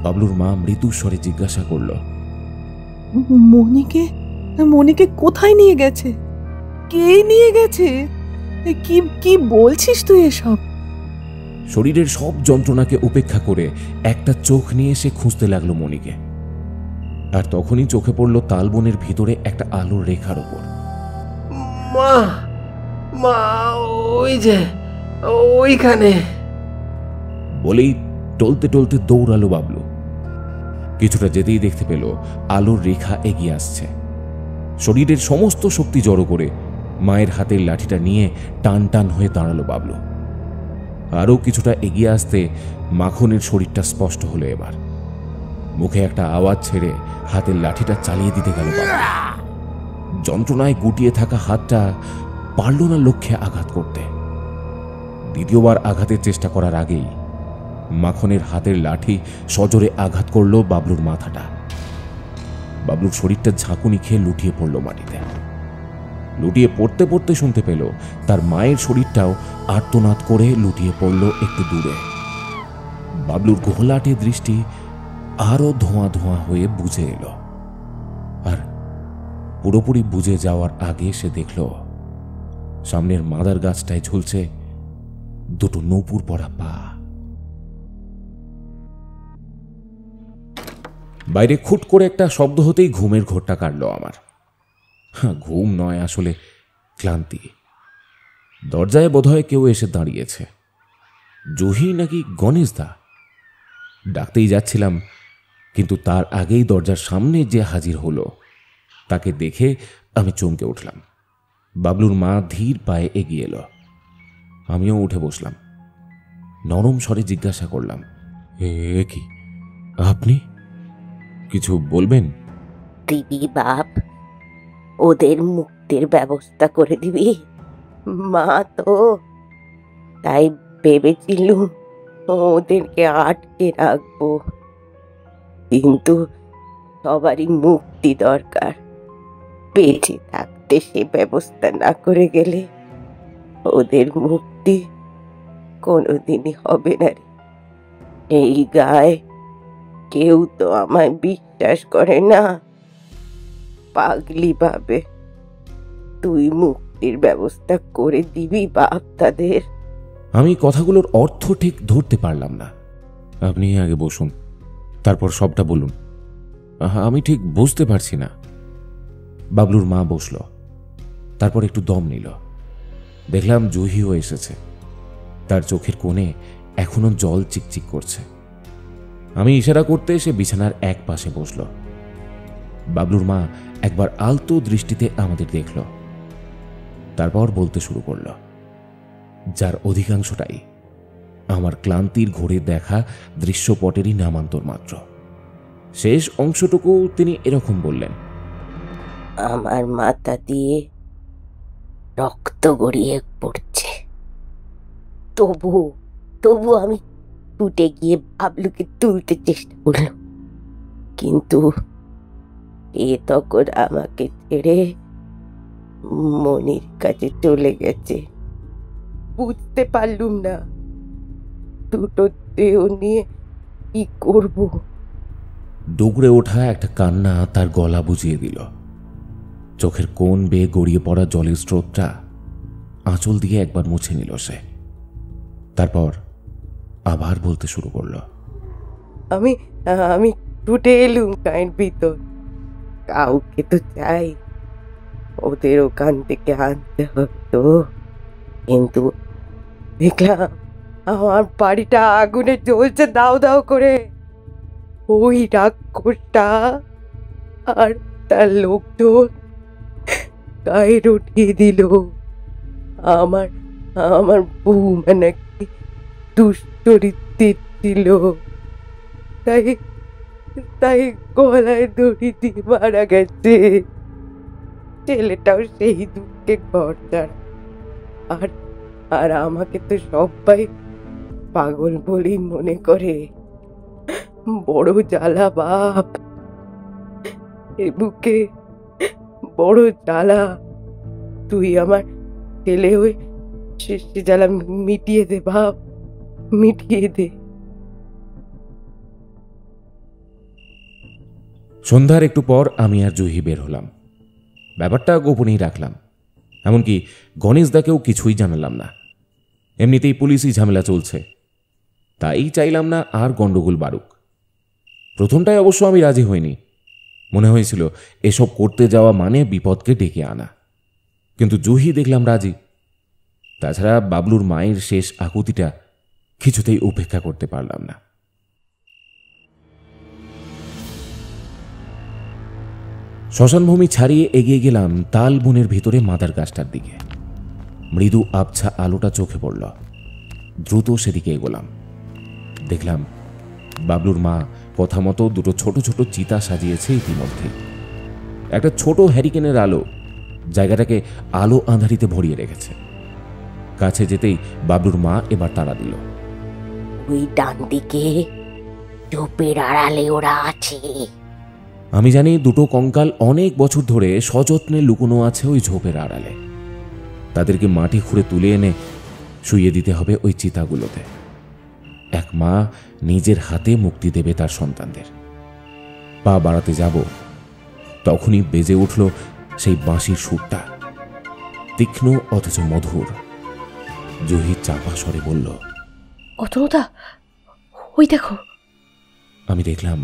বাবলুর মা মৃদু স্বরে জিজ্ঞাসা করল, মনিকে মনিকে কোথায় নিয়ে গেছে? কে নিয়ে গেছে? কি কি বলছিস তুই এসব? শরীরের সব যন্ত্রণাকে উপেক্ষা করে একটা চোখ নিয়ে সে খুঁজতে লাগলো মনিকে। আর তখনই চোখে পড়ল তালবনের ভিতরে একটা আলোর রেখার ওপর। মা, মা, ওই যে ওইখানে বলেই টলতে টলতে দৌড়ালো বাবলু। কিছুটা যেতেই দেখতে পেল আলোর রেখা এগিয়ে আসছে। শরীরের সমস্ত শক্তি জড়ো করে মায়ের হাতের লাঠিটা নিয়ে টান টান হয়ে দাঁড়ালো বাবলু। আরও কিছুটা এগিয়ে আসতে মাখনের শরীরটা স্পষ্ট হলো এবার। মুখে একটা আওয়াজ ছেড়ে হাতের লাঠিটা চালিয়ে দিতে গেল বাবলু। যন্ত্রণায় গুটিয়ে থাকা হাতটা পারল না লক্ষ্যে আঘাত করতে। দ্বিতীয়বার আঘাতের চেষ্টা করার আগেই মাখনের হাতের লাঠি সজোরে আঘাত করল বাবলুর মাথাটা। বাবলুর শরীরটা ঝাঁকুনি খেয়ে লুটিয়ে পড়ল মাটিতে। লুটিয়ে পড়তে পড়তে শুনতে পেল তার মায়ের শরীরটাও আর্তনাদ করে লুটিয়ে পড়ল একটু দূরে। বাবলুর ঘোলাটে দৃষ্টি আরো ধোঁয়া ধোঁয়া হয়ে বুঝে এলো, আর পুরোপুরি বুঝে যাওয়ার আগে সে দেখল সামনের মাদার গাছটায় ঝুলছে দুটো নূপুর পরা পা। বাইরে খুট করে একটা শব্দ হতেই ঘুমের ঘোরটা কাটল আমার। ঘুম নয়, আসলে ক্লান্তি। দরজায় বোধহয় কেউ এসে দাঁড়িয়েছে। জহি নাকি গণেশদা? ডাকতেই যাচ্ছিলাম, কিন্তু তার আগেই দরজার সামনে যে হাজির হলো তাকে দেখে আমি চমকে উঠলাম। বাবলুর মা ধীর পায়ে এগিয়ে এলো। আমিও উঠে বসলাম। নরম স্বরে জিজ্ঞাসা করলাম, এ কি আপনি? কিছু বলবেন? দিবি বাপ, ওদের মুক্তির ব্যবস্থা করে দিবি। মা তো তাই ভেবেছিলুম ওদেরকে আটকে রাখবো, কিন্তু সবারই মুক্তি দরকার। বেঁচে থাকতে সে ব্যবস্থা না করে গেলে ওদের মুক্তি কোনোদিনই হবে না রে। এই গায়ে কেউ তো আমায় বিশ্বাস করে না, পাগলি ভাবে। তুই মুক্তির ব্যবস্থা করে দিবি বাপ তাদের। আমি কথাগুলোর অর্থ ঠিক ধরতে পারলাম না। আপনি আগে বসুন, তারপর সবটা বলুন। আমি ঠিক বুঝতে পারছি না। বাবলুর মা বসল, তারপর একটু দম নিল। দেখলাম জহিও এসেছে। তার চোখের কোণে এখনো জল চিকচিক করছে। আমি ইশারা করতে সে বিছানার এক পাশে বসল। বাবলুর মা একবার আলতো দৃষ্টিতে আমাদের দেখল, তারপর বলতে শুরু করল, যার অধিকাংশটাই আমার ক্লান্তির ঘোরে দেখা দৃশ্যপটেরই নামান্তর মাত্র। শেষ অংশটুকু তিনি এরকম বললেন, আমার মাথা দিয়ে রক্ত গড়িয়ে পড়ছে, তবু আমি ছুটে গিয়ে বাবলুকে তুলতে চেষ্টা করলাম, কিন্তু এ তখন আমাকে ছেড়ে মনির কাছে চলে গেছে। বুঝতে পারলুম না দুটো দেহ নিয়ে কি করব। ডুকরে ওঠা একটা কান্না তার গলা বুঝিয়ে দিল। চোখের কোণ বেয়ে গড়িয়ে পড়া জলের স্রোতটা আঁচল দিয়ে একবার মুছে নিল সে। তারপর আবার বলতে শুরু করল, আমি ছুটে এলুম গায়ের ভিতর। কাউকে তো চাই, ওদের ওখান থেকে আনতে হতো, কিন্তু দেখলাম আমার বাড়িটা আগুনে জ্বলছে দাও দাও করে। ওই রাক্ষসটা আর তার লোকজন গায়ে উঠিয়ে দিল আমার বৌমা নাকি দুশ্চরিত্রের ছিল, তাই গলায় দড়ি দিয়ে মারা গেছে। ছেলেটাও সেই দুঃখে ঘর ছাড়া। আর আমাকে তো সবাই পাগল বলেই মনে করে। বড় জ্বালা বাপ, এ বুকে বড় জ্বালা। তুই আমার ছেলে হয়ে সে জ্বালা মিটিয়ে দে বাপ, মিটিয়ে দে। সন্ধ্যার একটু পর আমি আর জহি বের হলাম। ব্যাপারটা গোপনেই রাখলাম, এমনকি গণেশদাকেও কিছুই জানালাম না। এমনিতেই পুলিশি ঝামেলা চলছে, তাই চাইলাম না আর গন্ডগোল বাড়ুক। প্রথমটায় অবশ্য আমি রাজি হইনি। মনে হয়েছিল এসব করতে যাওয়া মানে বিপদকে ডেকে আনা, কিন্তু জহি দেখলাম রাজি। তাছাড়া বাবলুর মায়ের শেষ আকুতিটা কিছুতেই উপেক্ষা করতে পারলাম না। শ্মশানভূমি ছাড়িয়ে এগিয়ে গেলাম তাল বনের ভিতরে মাদার গাছটার দিকে। মৃদু আবছা আলোটা চোখে পড়ল। দ্রুত সেদিকে এগোলাম। দেখলাম বাবলুর মা কথা মতো দুটো ছোট ছোট চিতা সাজিয়েছে ইতিমধ্যে। একটা ছোট হ্যারিকেনের আলো জায়গাটাকে আলো আঁধারিতে ভরিয়ে রেখেছে। কাছে যেতেই বাবলুর মা এবার তাড়া দিল, ওই ডান দিকে ঝোপের আড়ালে ওরা আছে, আমি জানি দুটো কঙ্কাল অনেক বছর ধরে সযত্নে লুকোনো আছে ওই ঝোপের আড়ালে। তাদেরকে মাটি খুঁড়ে তুলে এনে শুইয়ে দিতে হবে ওই চিতাগুলোতে। এক মা নিজের হাতে মুক্তি দেবে তার সন্তানদের। পা বাড়াতে যাব, তখনই বেজে উঠল সেই বাঁশির সুরটা, তীক্ষ্ণ অথচ মধুর। জুহি চাপা স্বরে বলল, অতনুদা, ওই দেখো। আমি দেখলাম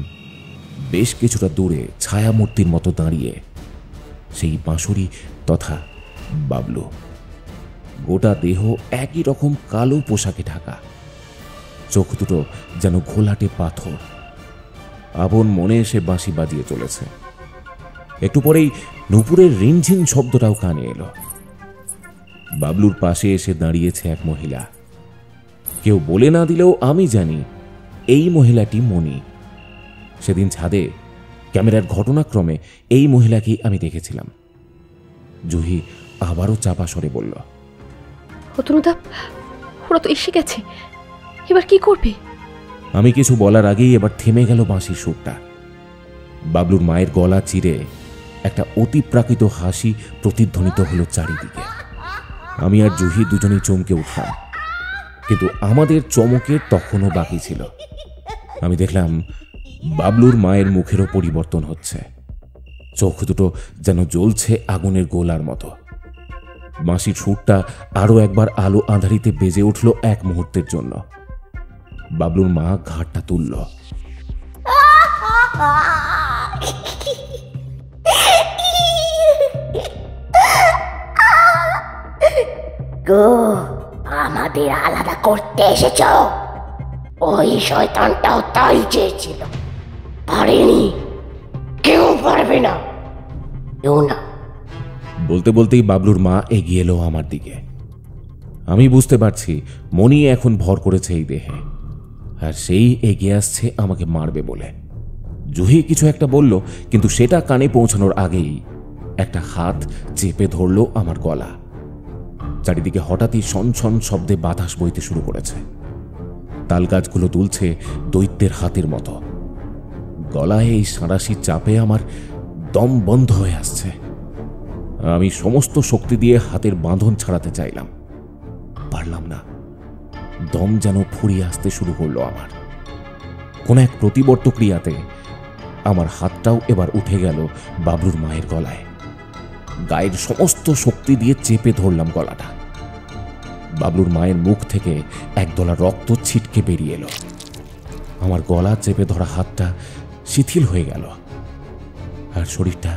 বেশ কিছুটা দূরে ছায়ামূর্তির মতো দাঁড়িয়ে সেই বাঁশুরি তথা বাবলু। গোটা দেহ একই রকম কালো পোশাকে ঢাকা, চোখ দুটো যেন ঘোলাটে পাথর। আপন মনে সে বাঁশি বাজিয়ে চলেছে। একটু পরেই নুপুরের রিনঝিন শব্দটাও কানে এলো। বাবলুর পাশে এসে দাঁড়িয়েছে এক মহিলা। কেউ বলে না দিলেও আমি জানি এই মহিলাটি মণি। সেদিন ছাদে ক্যামেরার ঘটনাক্রমে এই মহিলাকেই আমি দেখেছিলাম। জুহি আবারও চাপা স্বরে বলল, অতনুদা, ওরা তো এসে গেছে, এবার কি করবে? আমি কিছু বলার আগেই এবার থেমে গেল বাঁশির সুরটা। বাবলুর মায়ের গলা চিরে একটা অতিপ্রাকৃত হাসি প্রতিধ্বনিত হলো চারিদিকে। আমি আর জুহি দুজনেই চমকে উঠলাম, কিন্তু আমাদের চমকের তখনও বাকি ছিল। আমি দেখলাম বাবলুর মায়ের মুখেরও পরিবর্তন হচ্ছে। চোখ দুটো যেন জ্বলছে আগুনের গোলার মতো। বাঁশির সুরটা আরো একবার আলো আঁধারিতে বেজে উঠল এক মুহূর্তের জন্য। বাবলুর মা ঘাড়টা তুলল। গো, আমাদের আলাদা করতে এসেছ? ওই শয়তানটাও তাই চেয়েছিল, পারেনি, কেউ পারবে না, কেউ না। বলতে বলতেই বাবলুর মা এগিয়ে এলো আমার দিকে। আমি বুঝতে পারছি মনি এখন ভর করেছে এই দেহে, আর সেই এগিয়ে আসছে আমাকে মারবে বলে। জুহি কিছু একটা বলল, কিন্তু সেটা কানে পৌঁছানোর আগেই একটা হাত চেপে ধরল আমার গলা। চারিদিকে হঠাৎই সনসন শব্দে বাতাস বইতে শুরু করেছে। তাল গাছগুলো দুলছে দৈত্যের হাতের মতো। গলায় এই সাঁড়াশির চাপে আমার দম বন্ধ হয়ে আসছে। আমি সমস্ত শক্তি দিয়ে হাতের বাঁধন ছাড়াতে চাইলাম, পারলাম না। দম যেন ফুরিয়ে আসতে শুরু করলো আমার। কোন এক প্রতিবর্ত ক্রিয়াতে আমার হাতটাও এবার উঠে গেল বাবলুর মায়ের গলায়। গায়ের সমস্ত শক্তি দিয়ে চেপে ধরলাম গলাটা। বাবলুর মায়ের মুখ থেকে একদলা রক্ত ছিটকে বেরিয়ে এলো। আমার গলা চেপে ধরা হাতটা শিথিল হয়ে গেল, আর শরীরটা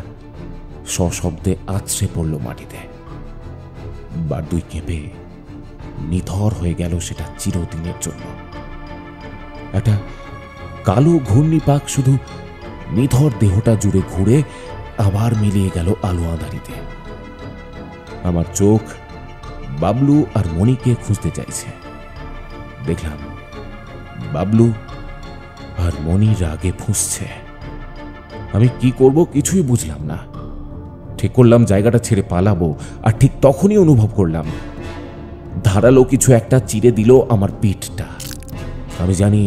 সশব্দে আছড়ে পড়ল মাটিতে। বার দুই কেঁপে নিথর হয়ে গেল সেটা চিরদিনের জন্য। একটা কালো ঘূর্ণিপাক শুধু নিথর দেহটা জুড়ে ঘুরে আবার মিলিয়ে গেল আলো আঁধারিতে। আমার চোখ বাবলু আর মণিকে খুঁজতে চাইছে। দেখলাম বাবলু আর মণি রাগে ফুঁসছে। আমি কি করব কিছুই বুঝলাম না। ঠিক করলাম জায়গাটা ছেড়ে পালাবো, আর ঠিক তখনই অনুভব করলাম ধারালো কিছু একটা চিরে দিল আমার পিঠটা। আমি জানি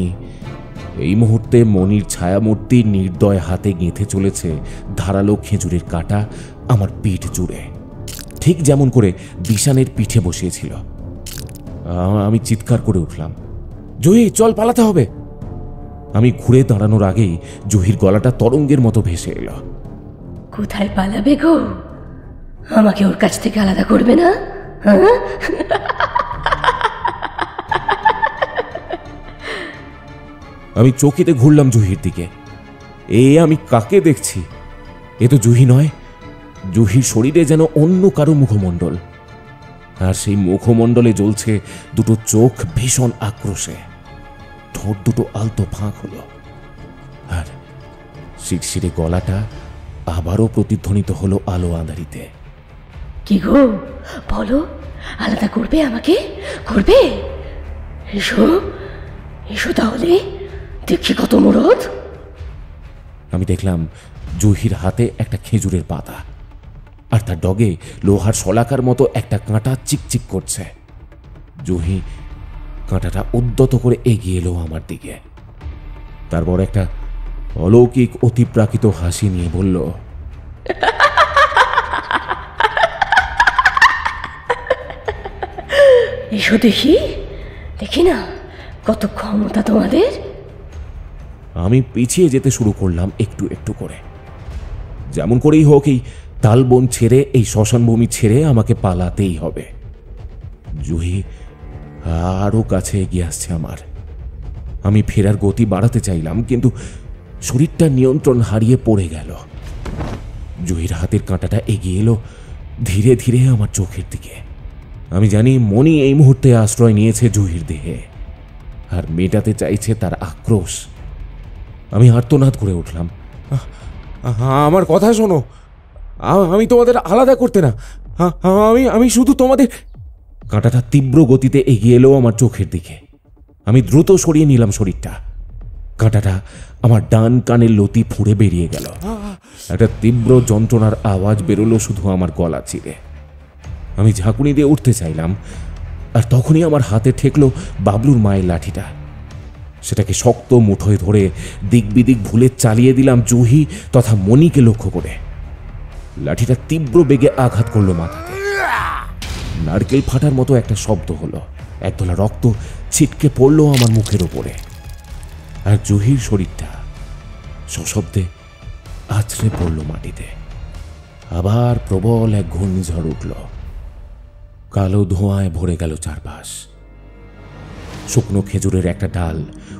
এই মুহূর্তে মনির ছায়ামূর্তি নির্দয় হাতে গেঁথে চলেছে ধারালো খেজুরের কাঁটা আমার পিঠ জুড়ে, ঠিক যেমন করে বিশানের পিঠে বসিয়েছিল। আমি চিৎকার করে উঠলাম, জুহি চল, পালাতে হবে। আমি ঘুরে দাঁড়ানোর আগেই জুহির গলাটা তরঙ্গের মতো ভেসে এলো। কোথায় পালাবে গো? আমাকে ওর কাছ থেকে আলাদা করবে না? হ্যাঁ, আমি চকিতে ঘুরলাম জুহির দিকে। আমি কাকে দেখছি? এ তো জুহি নয়। জুহির শরীরে যেন অন্য কারো মুখমণ্ডল, আর সেই মুখমণ্ডলে জ্বলছে দুটো চোখ ভীষণ আক্রোশে। ঠোঁট দুটো আলতো ফাঁক হলো, আর শিরশিরে গলাটা আবারও প্রতিধ্বনিত হলো আলো আঁধারিতে। কি গো, বলো, আলাদা করবে আমাকে? করবে? এসো এসো, তাহলে দেখি কত মরদ। আমি দেখলাম জুহির হাতে একটা খেজুরের পাতা, আর তার ডগে লোহার শলাকার মতো একটা কাঁটা চিকচিক করছে। জুহি কাঁটাটা উদ্যত করে এগিয়ে এলো আমার দিকে। তারপর একটা অলৌকিক অতিপ্রাকৃত হাসি নিয়ে বলল, এসো দেখি, দেখি না কত ক্ষমতা তোমাদের। আমি পিছিয়ে যেতে শুরু করলাম একটু একটু করে। যেমন করেই হোক এই তালবন ছেড়ে, এই শ্মশানভূমি ছেড়ে আমাকে পালাতেই হবে। জুহি আরো কাছে এগিয়ে আসছে আমার। আমি ফেরার গতি বাড়াতে চাইলাম, কিন্তু শরীরটা নিয়ন্ত্রণ হারিয়ে পড়ে গেল। জুহির হাতের কাঁটাটা এগিয়ে এলো ধীরে ধীরে আমার চোখের দিকে। আমি জানি মনি এই মুহূর্তে আশ্রয় নিয়েছে জুহির দেহে, আর মেটাতে চাইছে তার আক্রোশ। আমি আর্তনাদ করে উঠলাম, আমার কথা শোনো, আমি তোমাদের আলাদা করতে না, আমি শুধু তোমাদের। কাঁটাটা তীব্র গতিতে এগিয়ে এলো আমার চোখের দিকে। আমি দ্রুত সরিয়ে নিলাম শরীরটা। কাঁটাটা আমার ডান কানের লতি ফুঁড়ে বেরিয়ে গেল। একটা তীব্র যন্ত্রণার আওয়াজ বেরোলো শুধু আমার গলা চিরে। আমি ঝাঁকুনি দিয়ে উঠতে চাইলাম, আর তখনই আমার হাতে ঠেকলো বাবলুর মায়ের লাঠিটা। সেটাকে শক্ত মুঠোয় ধরে দিক বিদিক ভুলে চালিয়ে দিলাম জুহি তথা মনিকে লক্ষ্য করে। লাঠিটা তীব্র বেগে আঘাত করলো মাথাতে। নারকেল ফাটার মতো একটা শব্দ হলো, একদলা রক্ত ছিটকে পড়লো আমার মুখের ওপরে। আর জুহির শরীরটা সশব্দে আছড়ে পড়ল মাটিতে। আবার প্রবল এক ঘূর্ণিঝড় উঠল। কালো ধোঁয়ায় ভরে গেল চারপাশ। শুকনো খেজুরের একটা ডাল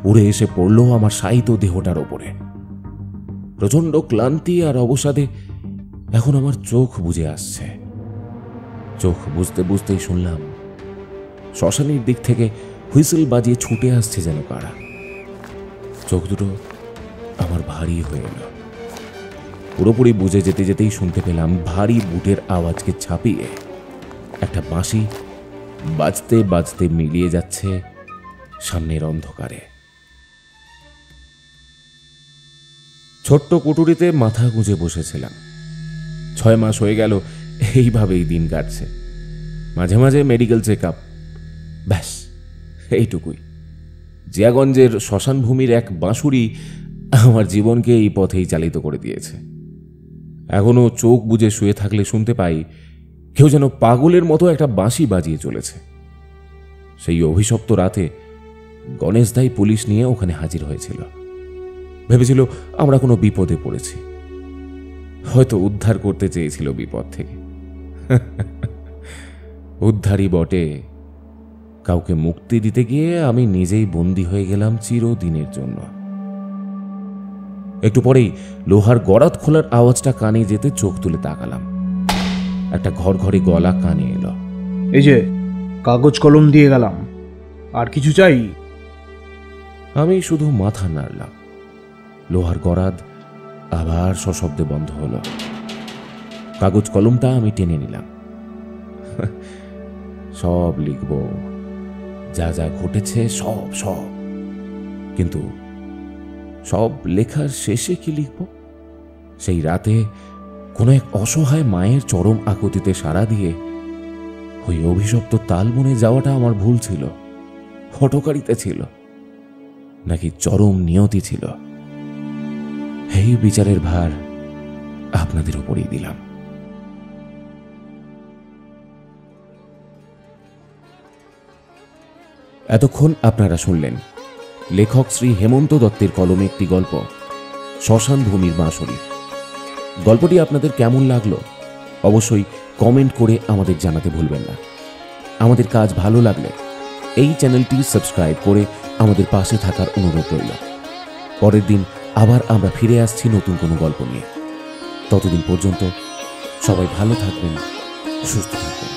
উড়ে এসে পড়ল আমার শায়িত দেহটার ওপরে। প্রচন্ড ক্লান্তি আর অবসাদে এখন আমার চোখ বুজে আসছে। চোখ বুঝতে বুঝতেই শুনলাম শ্মশানের দিক থেকে হুইসেল বাজিয়ে ছুটে আসছে যেন কারা। চোখ দুটো আমার ভারী হয়ে এলো। পুরোপুরি বুঝে যেতে যেতেই শুনতে পেলাম ভারী বুটের আওয়াজকে ছাপিয়ে একটা বাঁশি বাজতে বাজতে মিলিয়ে যাচ্ছে সামনের অন্ধকারে। ছোট্ট কুটুরিতে মাথা গুঁজে বসেছিলাম। 6 মাস হয়ে গেল এইভাবেই দিন কাটছে। মাঝে মাঝে মেডিকেল চেক আপ, ব্যাস এইটুকুই। জিয়াগঞ্জের শ্মশানভূমির এক বাঁশুরি আমার জীবনকে এই পথেই চালিত করে দিয়েছে। এখনো চোখ বুজে শুয়ে থাকলে শুনতে পাই কেউ যেন পাগলের মতো একটা বাঁশি বাজিয়ে চলেছে। সেই অভিশপ্ত রাতে গণেশ দাই পুলিশ নিয়ে ওখানে হাজির হয়েছিল। ভেবেছিল আমরা কোনো বিপদে পড়েছি, হয়তো উদ্ধার করতে চেয়েছিল বিপদ থেকে। উদ্ধারই বটে, কাউকে মুক্তি দিতে গিয়ে আমি নিজেই বন্দী হয়ে গেলাম চিরদিনের জন্য। একটু পরেই লোহার গরাত খোলার আওয়াজটা কানে যেতে চোখ তুলে তাকালাম। একটা ঘর ঘরে গলা কানে এলো। এই যে কাগজ কলম দিয়ে গেলাম, আর কিছু চাই? আমি শুধু মাথা নাড়লাম। লোহার গরাদ আবার সশব্দে বন্ধ হলো। কাগজ কলমটা আমি টেনে নিলাম। সব লিখব, যা যা ঘটেছে সব সব। কিন্তু সব লেখার শেষে কি লিখব? সেই রাতে কোনো এক অসহায় মায়ের চরম আকুতিতে সাড়া দিয়ে ওই অভিশপ্ত তালবনে যাওয়াটা আমার ভুল ছিল, হঠকারিতা ছিল, নাকি চরম নিয়তি ছিল? এই বিচারের ভার আপনাদের উপরেই দিলাম। এতক্ষণ আপনারা শুনলেন লেখক শ্রী হেমন্ত দত্তের কলমে একটি গল্প, শ্মশানভূমির বাঁশুরি। গল্পটি আপনাদের কেমন লাগলো অবশ্যই কমেন্ট করে আমাদের জানাতে ভুলবেন না। আমাদের কাজ ভালো লাগলে এই চ্যানেলটি সাবস্ক্রাইব করে আমাদের পাশে থাকার অনুরোধ রইল। পরের দিন আবার আমরা ফিরে আসছি নতুন কোনো গল্প নিয়ে। ততদিন পর্যন্ত সবাই ভালো থাকবেন, সুস্থ থাকবেন।